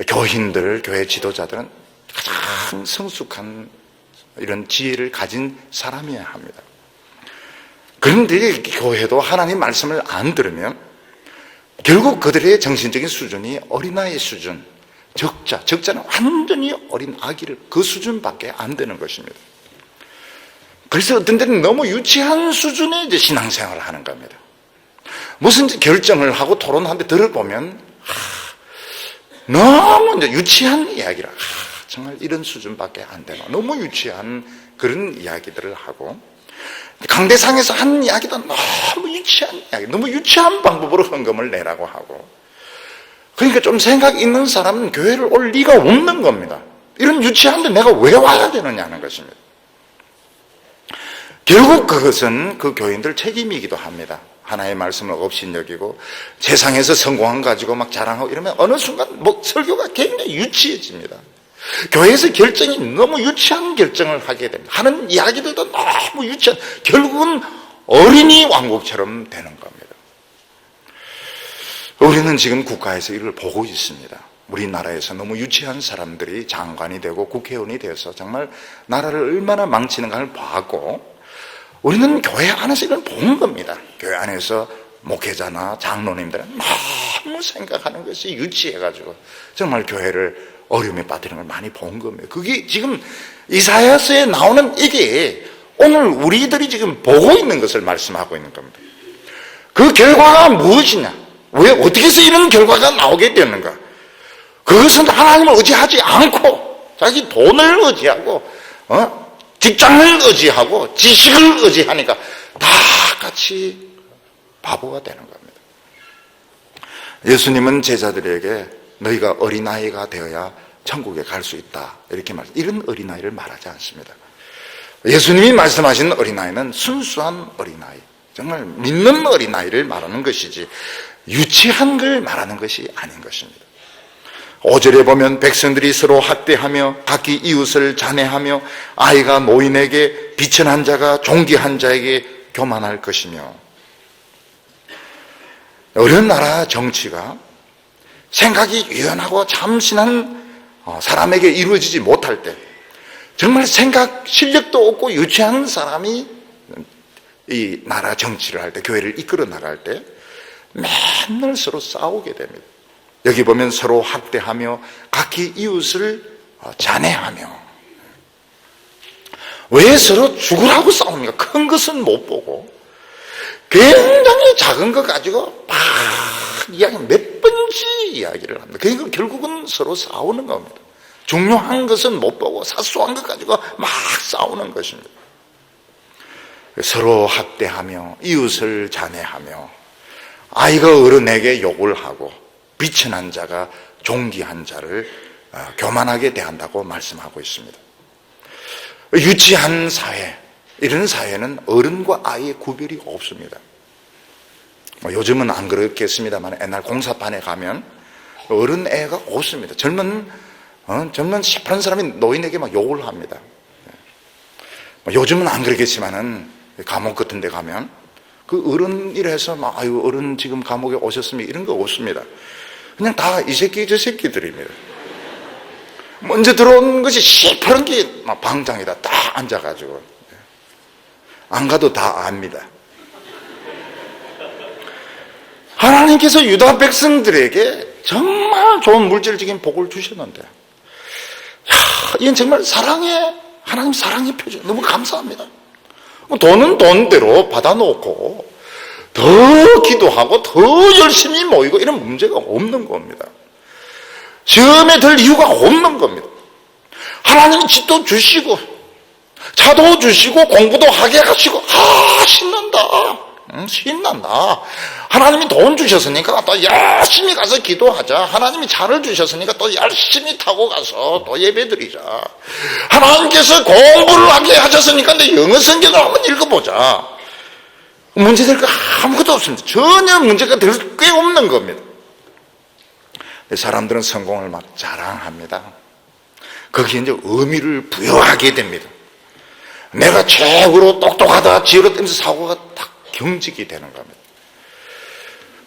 교인들, 교회 지도자들은 가장 성숙한 이런 지혜를 가진 사람이어야 합니다. 그런데 교회도 하나님 말씀을 안 들으면 결국 그들의 정신적인 수준이 어린아이 수준, 적자는 완전히 어린 아기를 그 수준밖에 안 되는 것입니다. 그래서 어떤 때는 너무 유치한 수준의 이제 신앙생활을 하는 겁니다. 무슨 결정을 하고 토론하는데 들어보면 너무 이제 유치한 이야기라. 정말 이런 수준밖에 안 되나. 너무 유치한 그런 이야기들을 하고, 강대상에서 한 이야기도 너무 유치한 이야기, 너무 유치한 방법으로 헌금을 내라고 하고. 그러니까 좀 생각 있는 사람은 교회를 올 리가 없는 겁니다. 이런 유치한데 내가 왜 와야 되느냐는 것입니다. 결국 그것은 그 교인들 책임이기도 합니다. 하나의 말씀을 업신여기고 세상에서 성공한 가지고 막 자랑하고 이러면 어느 순간 설교가 굉장히 유치해집니다. 교회에서 결정이 너무 유치한 결정을 하게 됩니다. 하는 이야기들도 너무 유치한, 결국은 어린이 왕국처럼 되는 겁니다. 우리는 지금 국가에서 이걸 보고 있습니다. 우리나라에서 너무 유치한 사람들이 장관이 되고 국회의원이 돼서 정말 나라를 얼마나 망치는가를 봤고, 우리는 교회 안에서 이걸 본 겁니다. 교회 안에서 목회자나 장로님들은 너무 생각하는 것이 유치해가지고 정말 교회를 어려움에 빠뜨리는 걸 많이 본 겁니다. 그게 지금 이사야서에 나오는 이게 오늘 우리들이 지금 보고 있는 것을 말씀하고 있는 겁니다. 그 결과가 무엇이냐? 왜 어떻게 해서 이런 결과가 나오게 되는가? 그것은 하나님을 의지하지 않고 자기 돈을 의지하고 직장을 의지하고 지식을 의지하니까 다 같이 바보가 되는 겁니다. 예수님은 제자들에게 너희가 어린아이가 되어야 천국에 갈 수 있다 이렇게 말씀. 이런 어린아이를 말하지 않습니다. 예수님이 말씀하신 어린아이는 순수한 어린아이, 정말 믿는 어린아이를 말하는 것이지 유치한 걸 말하는 것이 아닌 것입니다. 5절에 보면 백성들이 서로 학대하며 각기 이웃을 잔해하며 아이가 노인에게 비천한 자가 종기한 자에게 교만할 것이며. 어려운 나라 정치가 생각이 유연하고 참신한 사람에게 이루어지지 못할 때, 정말 생각 실력도 없고 유치한 사람이 이 나라 정치를 할 때, 교회를 이끌어 나갈 때 맨날 서로 싸우게 됩니다. 여기 보면 서로 학대하며 각기 이웃을 잔해하며. 왜 서로 죽으라고 싸웁니까? 큰 것은 못 보고 굉장히 작은 거 가지고 막 이야기 몇 번씩 이야기를 합니다. 그러니까 결국은 서로 싸우는 겁니다. 중요한 것은 못 보고 사소한 것 가지고 막 싸우는 것입니다. 서로 학대하며 이웃을 잔해하며 아이가 어른에게 욕을 하고 비천한 자가 종기한 자를 교만하게 대한다고 말씀하고 있습니다. 유치한 사회, 이런 사회는 어른과 아이의 구별이 없습니다. 요즘은 안 그렇겠습니다만 옛날 공사판에 가면 어른 애가 없습니다. 젊은 시퍼런 사람이 노인에게 막 욕을 합니다. 요즘은 안 그러겠지만은 감옥 같은 데 가면 그 어른이라서 막 아유 어른 지금 감옥에 오셨으면 이런 거 없습니다. 그냥 다 이 새끼 저 새끼들입니다. 먼저 들어온 것이 시퍼런 게 막 방장에다 딱 앉아가지고 안 가도 다 압니다. 하나님께서 유다 백성들에게 정말 좋은 물질적인 복을 주셨는데, 이건 정말 하나님 사랑의 표준. 너무 감사합니다. 돈은 돈대로 받아놓고 더 기도하고 더 열심히 모이고 이런 문제가 없는 겁니다. 시험에 들 이유가 없는 겁니다. 하나님이 집도 주시고 차도 주시고 공부도 하게 하시고 신난다. 하나님이 돈 주셨으니까 또 열심히 가서 기도하자. 하나님이 차를 주셨으니까 또 열심히 타고 가서 또 예배드리자. 하나님께서 공부를 하게 하셨으니까 내 영어 성경을 한번 읽어보자. 문제될 거 아무것도 없습니다. 전혀 문제가 될 게 없는 겁니다. 사람들은 성공을 막 자랑합니다. 거기에 이제 의미를 부여하게 됩니다. 내가 최고로 똑똑하다 지어졌다면서 사고가 딱 경직이 되는 겁니다.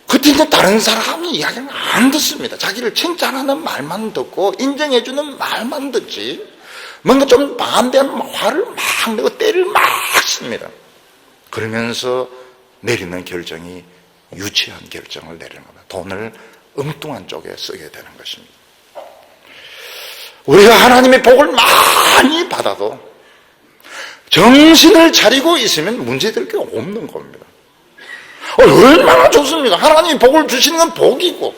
그때 이제 다른 사람이 이야기를 안 듣습니다. 자기를 칭찬하는 말만 듣고 인정해주는 말만 듣지, 뭔가 좀 반대하면 화를 막 내고 때를 막 씁니다. 그러면서 내리는 결정이 유치한 결정을 내리는 겁니다. 돈을 엉뚱한 쪽에 쓰게 되는 것입니다. 우리가 하나님의 복을 많이 받아도 정신을 차리고 있으면 문제될 게 없는 겁니다. 얼마나 좋습니다. 하나님이 복을 주시는 건 복이고,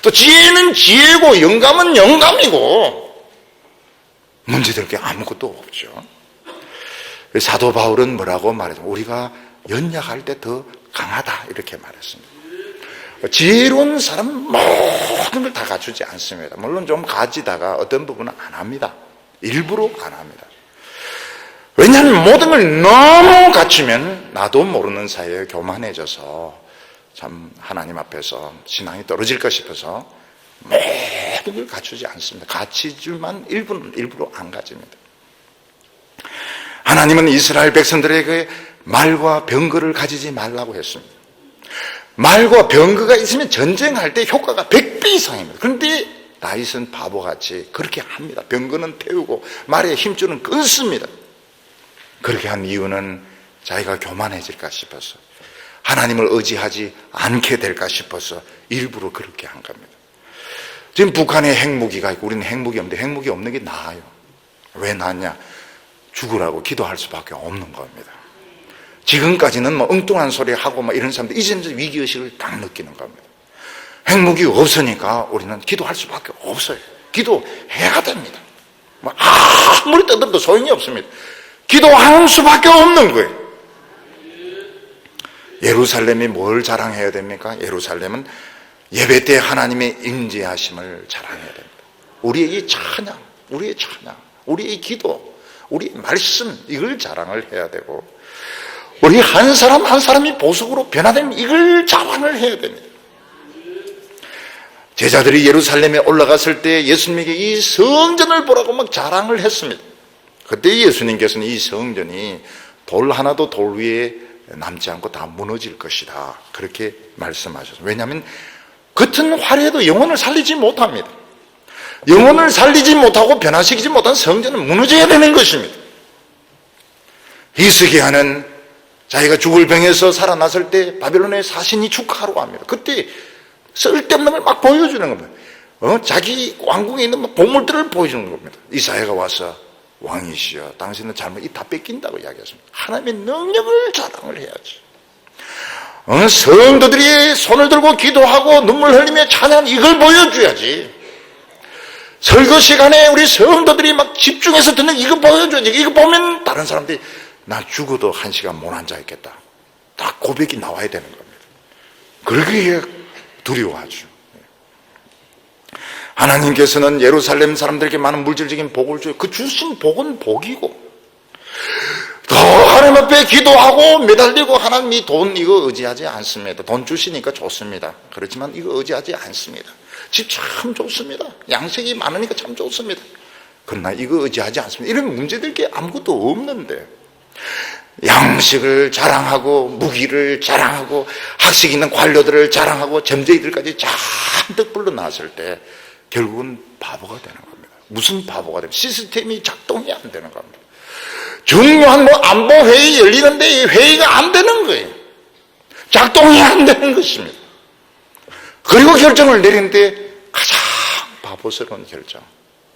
또 지혜는 지혜고, 영감은 영감이고, 문제될 게 아무것도 없죠. 사도 바울은 뭐라고 말했죠? 우리가 연약할 때 더 강하다, 이렇게 말했습니다. 지혜로운 사람은 모든 걸 다 갖추지 않습니다. 물론 좀 가지다가 어떤 부분은 안 합니다. 일부러 안 합니다. 왜냐하면 모든 걸 너무 갖추면 나도 모르는 사이에 교만해져서 참 하나님 앞에서 신앙이 떨어질까 싶어서 모든 걸 갖추지 않습니다. 갖추지만 일부러 안 가집니다. 하나님은 이스라엘 백성들에게 말과 병거를 가지지 말라고 했습니다. 말과 병거가 있으면 전쟁할 때 효과가 100배 이상입니다. 그런데 다윗은 바보같이 그렇게 합니다. 병거는 태우고 말에 힘줄은 끊습니다. 그렇게 한 이유는 자기가 교만해질까 싶어서, 하나님을 의지하지 않게 될까 싶어서 일부러 그렇게 한 겁니다. 지금 북한에 핵무기가 있고 우리는 핵무기 없는데, 핵무기 없는 게 나아요. 왜 낫냐? 죽으라고 기도할 수밖에 없는 겁니다. 지금까지는 뭐 엉뚱한 소리 하고 뭐 이런 사람들, 이제는 위기의식을 딱 느끼는 겁니다. 핵무기 없으니까 우리는 기도할 수밖에 없어요. 기도해야 됩니다. 뭐 아무리 떠들어도 소용이 없습니다. 기도하는 수밖에 없는 거예요. 예루살렘이 뭘 자랑해야 됩니까? 예루살렘은 예배 때 하나님의 임재하심을 자랑해야 됩니다. 우리의 찬양, 우리의 기도, 우리의 말씀, 이걸 자랑을 해야 되고, 우리 한 사람 한 사람이 보석으로 변화되면 이걸 자랑을 해야 됩니다. 제자들이 예루살렘에 올라갔을 때 예수님에게 이 성전을 보라고 막 자랑을 했습니다. 그때 예수님께서는 이 성전이 돌 하나도 돌 위에 남지 않고 다 무너질 것이다, 그렇게 말씀하셨습니다. 왜냐하면 겉은 화려해도 영혼을 살리지 못합니다. 영혼을 살리지 못하고 변화시키지 못한 성전은 무너져야 되는 것입니다. 히스기야는 자기가 죽을 병에서 살아났을 때 바벨론의 사신이 축하하러 합니다. 그때 쓸데없는 걸 막 보여주는 겁니다. 자기 왕궁에 있는 보물들을 보여주는 겁니다. 이사야가 와서 왕이시여, 당신은 잘못 이 다 뺏긴다고 이야기했습니다. 하나님의 능력을 자랑을 해야지. 성도들이 손을 들고 기도하고 눈물 흘리며 찬양, 이걸 보여줘야지. 설교 시간에 우리 성도들이 막 집중해서 듣는 이거 보여줘야지. 이거 보면 다른 사람들이 나 죽어도 1시간 못 앉아있겠다, 다 고백이 나와야 되는 겁니다. 그러기에 두려워하죠. 하나님께서는 예루살렘 사람들에게 많은 물질적인 복을 줘요. 그 주신 복은 복이고, 더 하나님 앞에 기도하고 매달리고, 하나님 이 돈 이거 의지하지 않습니다. 돈 주시니까 좋습니다. 그렇지만 이거 의지하지 않습니다. 집 참 좋습니다. 양식이 많으니까 참 좋습니다. 그러나 이거 의지하지 않습니다. 이런 문제될 게 아무것도 없는데, 양식을 자랑하고 무기를 자랑하고 학식 있는 관료들을 자랑하고 점쟁이들까지 잔뜩 불러놨을 때 결국은 바보가 되는 겁니다. 무슨 바보가 됩니까? 시스템이 작동이 안 되는 겁니다. 중요한 안보 회의 열리는데 이 회의가 안 되는 거예요. 작동이 안 되는 것입니다. 그리고 결정을 내리는데 가장 바보스러운 결정,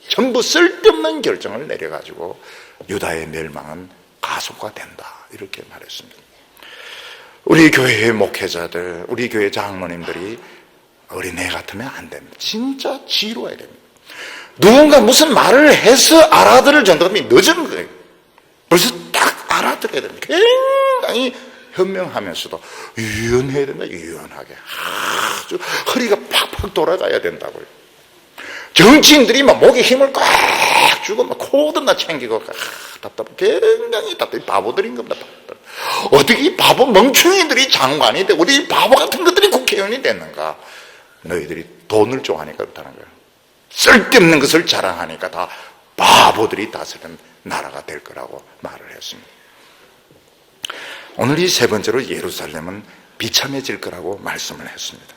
전부 쓸데없는 결정을 내려가지고 유다의 멸망은 가속화된다, 이렇게 말했습니다. 우리 교회의 목회자들, 우리 교회 장로님들이 어린애 같으면 안 됩니다. 진짜 지혜로워야 됩니다. 누군가 무슨 말을 해서 알아들을 정도면 늦은 거예요. 벌써 딱 알아들어야 됩니다. 굉장히 현명하면서도 유연해야 된다. 유연하게 아주 허리가 팍팍 돌아가야 된다고요. 정치인들이 막 목에 힘을 꽉 주고 막 코드나 챙기고 답답해, 굉장히 답답해. 바보들인 겁니다. 바보들. 어떻게 이 바보 멍충이들이 장관이 되고 우리 바보 같은 것들이 국회의원이 됐는가? 너희들이 돈을 좋아하니까 그렇다는 거예요. 쓸데없는 것을 자랑하니까 다 바보들이 다스리는 나라가 될 거라고 말을 했습니다. 오늘 이 세 번째로 예루살렘은 비참해질 거라고 말씀을 했습니다.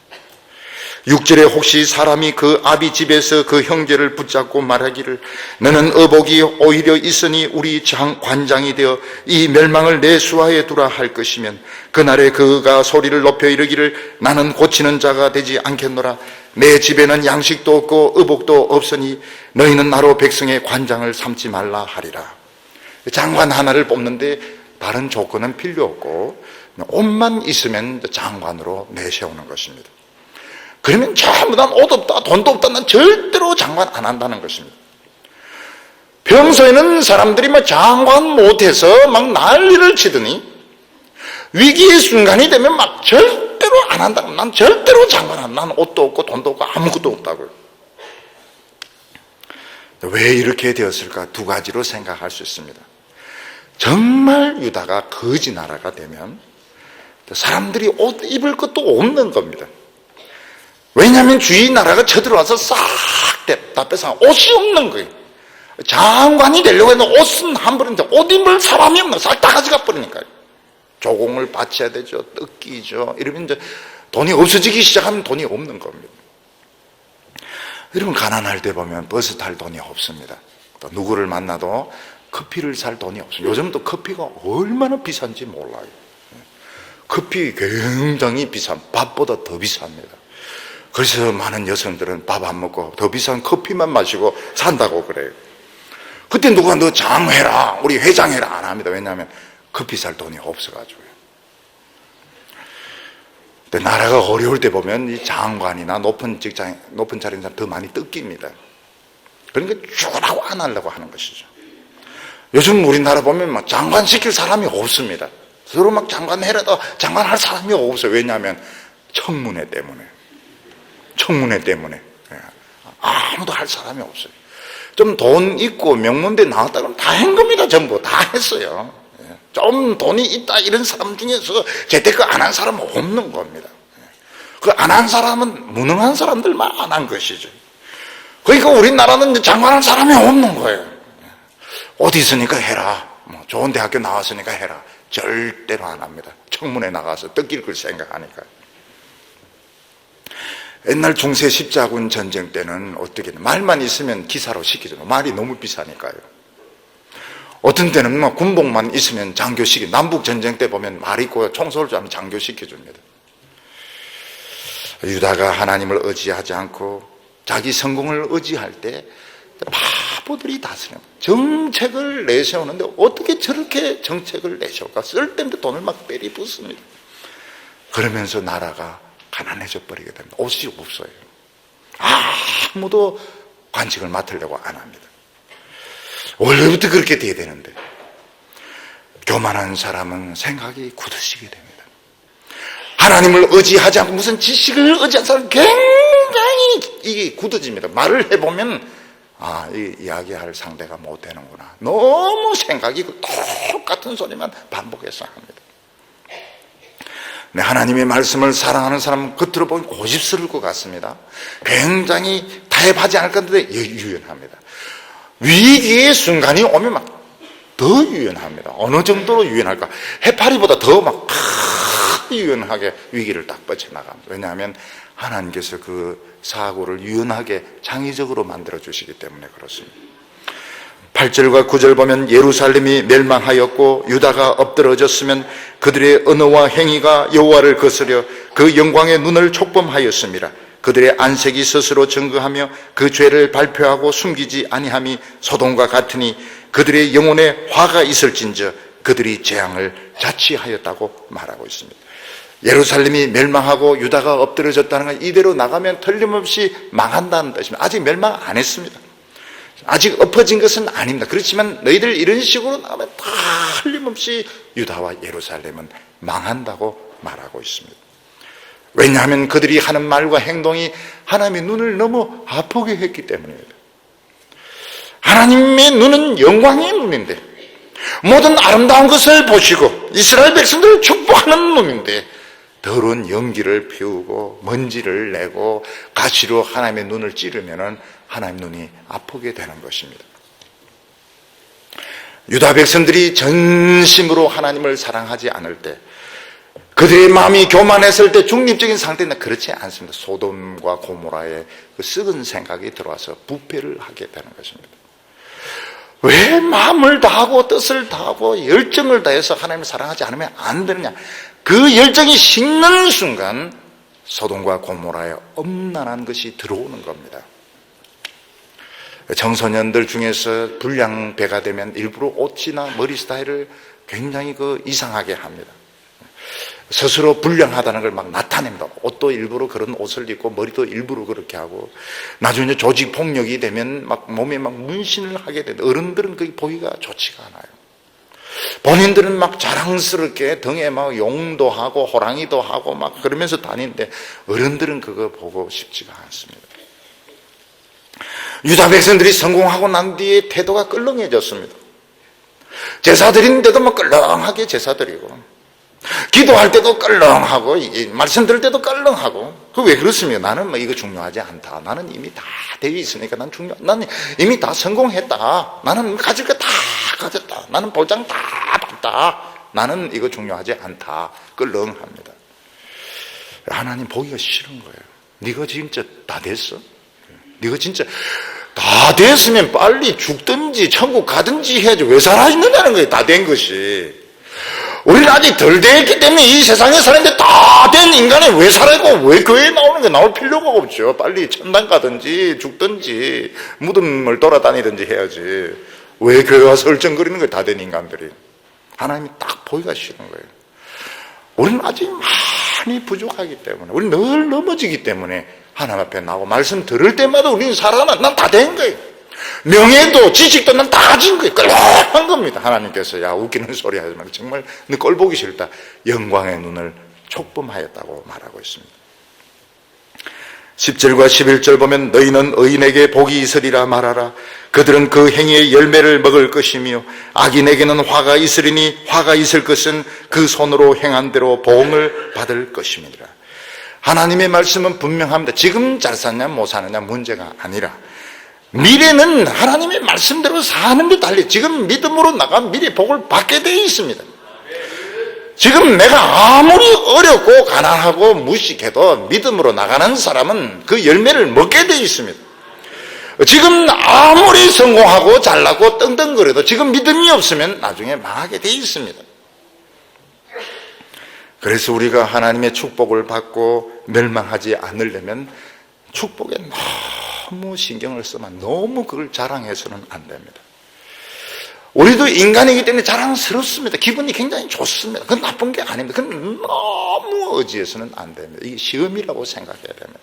6절에 혹시 사람이 그 아비 집에서 그 형제를 붙잡고 말하기를 너는 의복이 오히려 있으니 우리 관장이 되어 이 멸망을 내 수하에 두라 할 것이면 그날에 그가 소리를 높여 이르기를 나는 고치는 자가 되지 않겠노라. 내 집에는 양식도 없고 의복도 없으니 너희는 나로 백성의 관장을 삼지 말라 하리라. 장관 하나를 뽑는데 다른 조건은 필요 없고 옷만 있으면 장관으로 내세우는 것입니다. 그러면 전부 다 옷 없다, 돈도 없다, 난 절대로 장관 안 한다는 것입니다. 평소에는 사람들이 막 장관 못해서 막 난리를 치더니 위기의 순간이 되면 막 절대로 안 한다고. 난 절대로 장관 안 한다. 난 옷도 없고 돈도 없고 아무것도 없다고요. 왜 이렇게 되었을까? 두 가지로 생각할 수 있습니다. 정말 유다가 거지 나라가 되면 사람들이 옷 입을 것도 없는 겁니다. 왜냐하면 주위 나라가 쳐들어와서 싹 다 뺏어 옷이 없는 거예요. 장관이 되려고 해도 옷은 한 벌인데 옷 입을 사람이 없는, 싹 다 가져가 버리니까요. 조공을 바쳐야 되죠. 뜯기죠. 이러면 이제 돈이 없어지기 시작하면 돈이 없는 겁니다. 여러분, 가난할 때 보면 버스 탈 돈이 없습니다. 또 누구를 만나도 커피를 살 돈이 없어요. 요즘도 커피가 얼마나 비싼지 몰라요. 커피 굉장히 비싼, 밥보다 더 비쌉니다. 그래서 많은 여성들은 밥 안 먹고 더 비싼 커피만 마시고 산다고 그래요. 그때 누가 너 장해라, 우리 회장해라 안 합니다. 왜냐하면 커피 살 돈이 없어가지고요. 근데 나라가 어려울 때 보면 이 장관이나 높은 직장, 높은 자리인 사람 더 많이 뜯깁니다. 그러니까 죽으라고 안 하려고 하는 것이죠. 요즘 우리나라 보면 막 장관 시킬 사람이 없습니다. 서로 막 장관 해라도 장관 할 사람이 없어요. 왜냐하면 청문회 때문에. 아무도 할 사람이 없어요. 좀 돈 있고 명문대 나왔다 그러면 다 한 겁니다. 전부 다 했어요. 좀 돈이 있다 이런 사람 중에서 재테크 안 한 사람은 없는 겁니다. 그 안 한 사람은 무능한 사람들만 안 한 것이죠. 그러니까 우리나라는 장관할 사람이 없는 거예요. 어디 있으니까 해라, 뭐 좋은 대학교 나왔으니까 해라. 절대로 안 합니다. 청문회 나가서 뜯길 걸 생각하니까. 옛날 중세 십자군 전쟁 때는 어떻게 말만 있으면 기사로 시키죠. 말이 너무 비싸니까요. 어떤 때는 뭐 군복만 있으면 장교시키. 남북 전쟁 때 보면 말 있고 총 쏠 줄 알면 장교시켜줍니다. 유다가 하나님을 의지하지 않고 자기 성공을 의지할 때 바보들이 다스려 정책을 내세우는데 어떻게 저렇게 정책을 내세울까? 쓸데없는 돈을 막 빼리 붓습니다. 그러면서 나라가 가난해져 버리게 됩니다. 옷이 없어요. 아무도 관직을 맡으려고 안 합니다. 원래부터 그렇게 돼야 되는데 교만한 사람은 생각이 굳어지게 됩니다. 하나님을 의지하지 않고 무슨 지식을 의지한 사람은 굉장히 이게 굳어집니다. 말을 해보면 이 이야기할 상대가 못 되는구나. 너무 생각이 똑같은 소리만 반복해서 합니다. 네, 하나님의 말씀을 사랑하는 사람은 겉으로 보면 고집스러울 것 같습니다. 굉장히 타협하지 않을 건데 유연합니다. 위기의 순간이 오면 막 더 유연합니다. 어느 정도로 유연할까? 해파리보다 더 막 유연하게 위기를 딱 뻗쳐나갑니다. 왜냐하면 하나님께서 그 사고를 유연하게 창의적으로 만들어 주시기 때문에 그렇습니다. 8절과 9절 보면 예루살렘이 멸망하였고 유다가 엎드러졌으면 그들의 언어와 행위가 여호와를 거스려 그 영광의 눈을 촉범하였습니다. 그들의 안색이 스스로 증거하며 그 죄를 발표하고 숨기지 아니함이 소돔과 같으니 그들의 영혼에 화가 있을진저 그들이 재앙을 자취하였다고 말하고 있습니다. 예루살렘이 멸망하고 유다가 엎드러졌다는 건 이대로 나가면 틀림없이 망한다는 뜻입니다. 아직 멸망 안 했습니다. 아직 엎어진 것은 아닙니다. 그렇지만 너희들 이런 식으로 나가면 다 틀림없이 유다와 예루살렘은 망한다고 말하고 있습니다. 왜냐하면 그들이 하는 말과 행동이 하나님의 눈을 너무 아프게 했기 때문입니다. 하나님의 눈은 영광의 눈인데 모든 아름다운 것을 보시고 이스라엘 백성들을 축복하는 눈인데 더러운 연기를 피우고 먼지를 내고 가시로 하나님의 눈을 찌르면 하나님 눈이 아프게 되는 것입니다. 유다 백성들이 전심으로 하나님을 사랑하지 않을 때 그들의 마음이 교만했을 때 중립적인 상태는 그렇지 않습니다. 소돔과 고모라의 그 썩은 생각이 들어와서 부패를 하게 되는 것입니다. 왜 마음을 다하고 뜻을 다하고 열정을 다해서 하나님을 사랑하지 않으면 안 되느냐? 그 열정이 식는 순간 소돔과 고모라의 엄난한 것이 들어오는 겁니다. 청소년들 중에서 불량배가 되면 일부러 옷이나 머리 스타일을 굉장히 이상하게 합니다. 스스로 불량하다는 걸 막 나타냅니다. 옷도 일부러 그런 옷을 입고 머리도 일부러 그렇게 하고, 나중에 조직 폭력이 되면 막 몸에 막 문신을 하게 되는데, 어른들은 그게 보기가 좋지가 않아요. 본인들은 막 자랑스럽게 등에 막 용도 하고 호랑이도 하고 막 그러면서 다니는데, 어른들은 그거 보고 싶지가 않습니다. 유다 백성들이 성공하고 난 뒤에 태도가 끌렁해졌습니다. 제사 드리는데도 막 끌렁하게 제사 드리고, 기도할 때도 끌렁하고, 말씀 들을 때도 끌렁하고. 그 왜 그렇습니까? 나는 뭐 이거 중요하지 않다. 나는 이미 다 되어 있으니까 나는 이미 다 성공했다. 나는 가질 거 다 가졌다. 나는 볼장 다 봤다. 나는 이거 중요하지 않다. 끌렁합니다. 하나님 보기가 싫은 거예요. 네가 진짜 다 됐어? 네가 진짜 다 됐으면 빨리 죽든지 천국 가든지 해야지. 왜 살아있느냐는 거예요. 다 된 것이. 우리는 아직 덜 됐기 때문에 이 세상에 사는데 다 된 인간이 왜 살아있고 왜 교회에 나오는 게 나올 필요가 없죠. 빨리 천당 가든지 죽든지 무덤을 돌아다니든지 해야지. 왜 교회 와서 얼쩡거리는 거예요. 다 된 인간들이. 하나님이 딱 보기가 싫은 거예요. 우리는 아직 많이 부족하기 때문에, 우리는 늘 넘어지기 때문에 하나님 앞에 나오고 말씀 들을 때마다 우리는 살아나. 난 다 된 거예요. 명예도 지식도 난 다 가진 거예요. 끌렁한 겁니다. 하나님께서 야 웃기는 소리 하지 말고 정말 너 꼴 보기 싫다. 영광의 눈을 촉범하였다고 말하고 있습니다. 10절과 11절 보면 너희는 의인에게 복이 있으리라 말하라. 그들은 그 행위의 열매를 먹을 것이며 악인에게는 화가 있으리니 화가 있을 것은 그 손으로 행한 대로 보응을 받을 것임이니라. 하나님의 말씀은 분명합니다. 지금 잘 사느냐 못 사느냐 문제가 아니라 미래는 하나님의 말씀대로 사는 게 달리 지금 믿음으로 나가면 미래 복을 받게 되어 있습니다. 지금 내가 아무리 어렵고 가난하고 무식해도 믿음으로 나가는 사람은 그 열매를 먹게 되어 있습니다. 지금 아무리 성공하고 잘나고 떵떵거려도 지금 믿음이 없으면 나중에 망하게 되어 있습니다. 그래서 우리가 하나님의 축복을 받고 멸망하지 않으려면 축복에 너무 신경을 쓰면 너무 그걸 자랑해서는 안 됩니다. 우리도 인간이기 때문에 자랑스럽습니다. 기분이 굉장히 좋습니다. 그건 나쁜 게 아닙니다. 그건 너무 의지해서는 안 됩니다. 이게 시험이라고 생각해야 됩니다.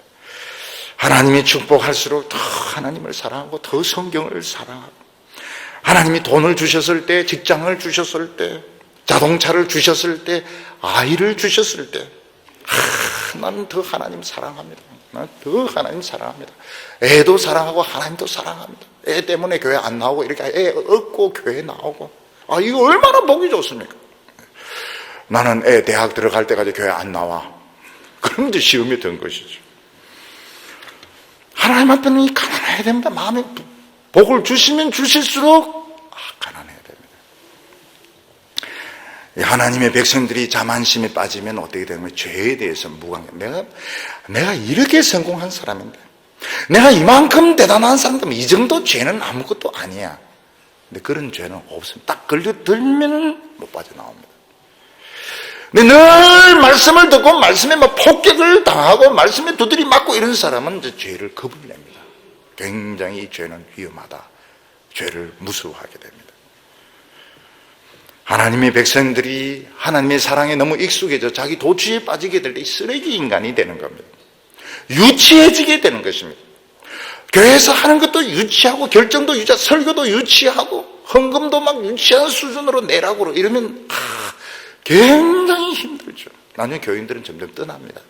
하나님이 축복할수록 더 하나님을 사랑하고 더 성경을 사랑하고, 하나님이 돈을 주셨을 때, 직장을 주셨을 때, 자동차를 주셨을 때, 아이를 주셨을 때, 나는 더 하나님 사랑합니다. 나는 더 하나님 사랑합니다. 애도 사랑하고 하나님도 사랑합니다. 애 때문에 교회 안 나오고 이렇게 애 얻고 교회 나오고, 이거 얼마나 보기 좋습니까? 나는 애 대학 들어갈 때까지 교회 안 나와. 그럼 이제 시험이 된 것이죠. 하나님 앞에는 가난해야 됩니다. 마음에 복을 주시면 주실수록 가난해야 됩니다. 하나님의 백성들이 자만심에 빠지면 어떻게 되는 거예요? 죄에 대해서 무관해. 내가 이렇게 성공한 사람인데, 내가 이만큼 대단한 사람인데 이 정도 죄는 아무것도 아니야. 근데 그런 죄는 없습니다. 딱 걸려들면 못 빠져나옵니다. 근데 늘 말씀을 듣고 말씀에 폭격을 당하고 말씀에 두드리 맞고 이런 사람은 이제 죄를 겁을 냅니다. 굉장히 이 죄는 위험하다. 죄를 무서워하게 됩니다. 하나님의 백성들이 하나님의 사랑에 너무 익숙해져 자기 도취에 빠지게 될 때 쓰레기 인간이 되는 겁니다. 유치해지게 되는 것입니다. 교회에서 하는 것도 유치하고 결정도 유치하고 설교도 유치하고 헌금도 막 유치한 수준으로 내라고 이러면 굉장히 힘들죠. 나중에 교인들은 점점 떠납니다.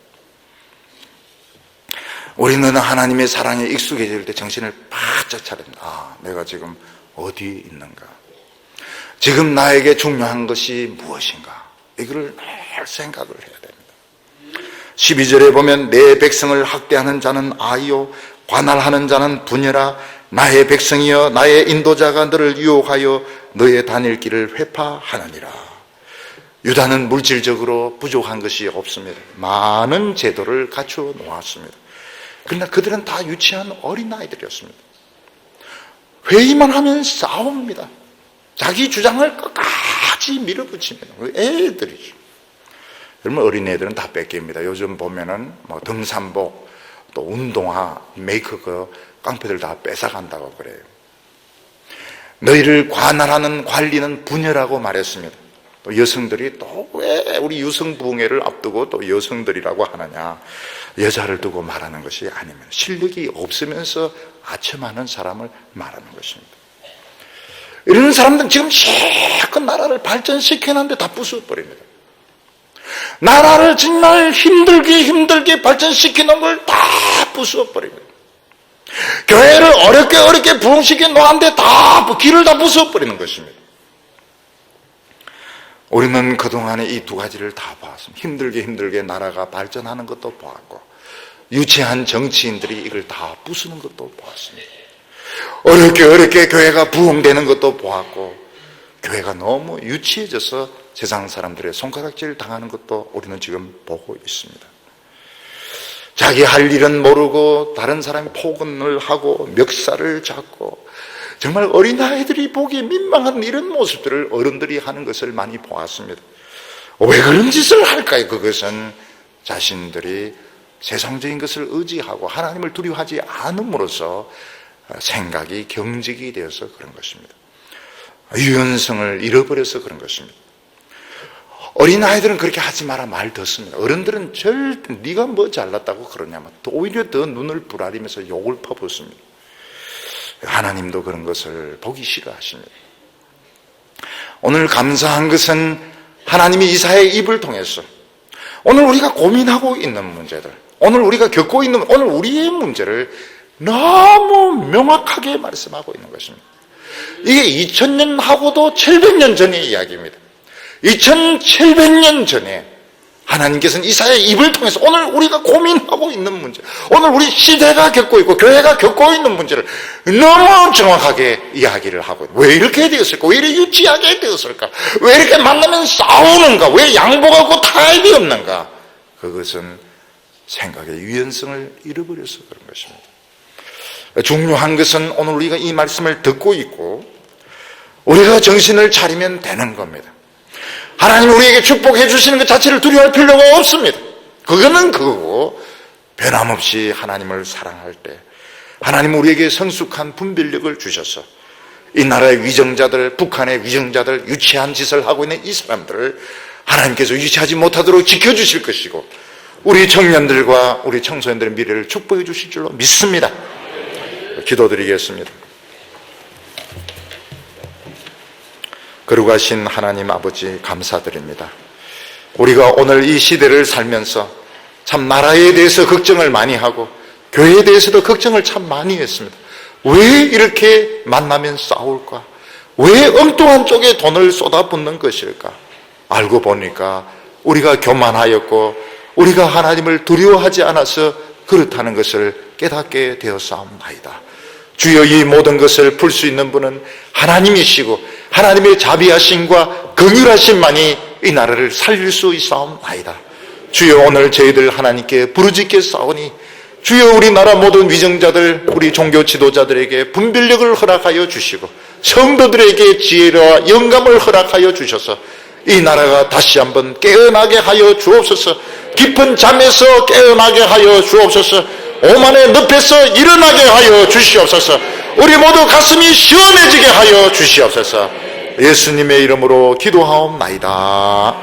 우리는 하나님의 사랑에 익숙해질 때 정신을 바짝 차립니다. 내가 지금 어디 있는가? 지금 나에게 중요한 것이 무엇인가? 이거를 늘 생각을 해야 됩니다. 12절에 보면 내 백성을 학대하는 자는 아이요 관할하는 자는 분여라. 나의 백성이여 나의 인도자가 너를 유혹하여 너의 다닐 길을 회파하느니라. 유다는 물질적으로 부족한 것이 없습니다. 많은 제도를 갖추어 놓았습니다. 그러나 그들은 다 유치한 어린아이들이었습니다. 회의만 하면 싸웁니다. 자기 주장을 끝까지 밀어붙입니다. 애들이죠. 여러분, 어린애들은 다 뺏깁니다. 요즘 보면은 등산복, 또 운동화, 메이크업 깡패들 다 뺏어간다고 그래요. 너희를 관할하는 관리는 부녀라고 말했습니다. 또 여성들이 또 왜 우리 유성부흥회를 앞두고 또 여성들이라고 하느냐, 여자를 두고 말하는 것이 아니면 실력이 없으면서 아첨하는 사람을 말하는 것입니다. 이런 사람들은 지금 실컷 나라를 발전시켜놨는데 다 부숴버립니다. 나라를 정말 힘들게 발전시켜놓은 걸 다 부숴버립니다. 교회를 어렵게 부흥시켜 놓았는데 다 길을 다 부숴버리는 것입니다. 우리는 그동안에 이 두 가지를 다 보았습니다. 힘들게 나라가 발전하는 것도 보았고, 유치한 정치인들이 이걸 다 부수는 것도 보았습니다. 어렵게 교회가 부흥되는 것도 보았고, 교회가 너무 유치해져서 세상 사람들의 손가락질 당하는 것도 우리는 지금 보고 있습니다. 자기 할 일은 모르고 다른 사람이 포근을 하고 멱살을 잡고, 정말 어린아이들이 보기에 민망한 이런 모습들을 어른들이 하는 것을 많이 보았습니다. 왜 그런 짓을 할까요? 그것은 자신들이 세상적인 것을 의지하고 하나님을 두려워하지 않음으로써 생각이 경직이 되어서 그런 것입니다. 유연성을 잃어버려서 그런 것입니다. 어린아이들은 그렇게 하지 마라 말 듣습니다. 어른들은 절대 네가 뭐 잘났다고 그러냐면 오히려 더 눈을 부라리면서 욕을 퍼붓습니다. 하나님도 그런 것을 보기 싫어하십니다. 오늘 감사한 것은 하나님이 이사야의 입을 통해서 오늘 우리가 고민하고 있는 문제들, 오늘 우리가 겪고 있는 오늘 우리의 문제를 너무 명확하게 말씀하고 있는 것입니다. 이게 2000년하고도 700년 전의 이야기입니다. 2700년 전에 하나님께서는 이사야의 입을 통해서 오늘 우리가 고민하고 있는 문제, 오늘 우리 시대가 겪고 있고 교회가 겪고 있는 문제를 너무 정확하게 이야기를 하고, 왜 이렇게 되었을까? 왜 이렇게 유치하게 되었을까? 왜 이렇게 만나면 싸우는가? 왜 양보하고 타협이 없는가? 그것은 생각의 유연성을 잃어버려서 그런 것입니다. 중요한 것은 오늘 우리가 이 말씀을 듣고 있고 우리가 정신을 차리면 되는 겁니다. 하나님 우리에게 축복해 주시는 것 자체를 두려워할 필요가 없습니다. 그거는 그거고, 변함없이 하나님을 사랑할 때 하나님 우리에게 성숙한 분별력을 주셔서 이 나라의 위정자들, 북한의 위정자들, 유치한 짓을 하고 있는 이 사람들을 하나님께서 유치하지 못하도록 지켜주실 것이고, 우리 청년들과 우리 청소년들의 미래를 축복해 주실 줄로 믿습니다. 기도드리겠습니다. 거룩하신 하나님 아버지, 감사드립니다. 우리가 오늘 이 시대를 살면서 참 나라에 대해서 걱정을 많이 하고 교회에 대해서도 걱정을 참 많이 했습니다. 왜 이렇게 만나면 싸울까? 왜 엉뚱한 쪽에 돈을 쏟아붓는 것일까? 알고 보니까 우리가 교만하였고 우리가 하나님을 두려워하지 않아서 그렇다는 것을 깨닫게 되었사옵나이다. 주여, 이 모든 것을 풀 수 있는 분은 하나님이시고 하나님의 자비하심과 긍휼하심만이 이 나라를 살릴 수 있사옵나이다. 주여, 오늘 저희들 하나님께 부르짖겠사오니 주여, 우리나라 모든 위정자들, 우리 종교 지도자들에게 분별력을 허락하여 주시고 성도들에게 지혜와 영감을 허락하여 주셔서 이 나라가 다시 한번 깨어나게 하여 주옵소서. 깊은 잠에서 깨어나게 하여 주옵소서. 오만의 늪에서 일어나게 하여 주시옵소서. 우리 모두 가슴이 시원해지게 하여 주시옵소서. 예수님의 이름으로 기도하옵나이다.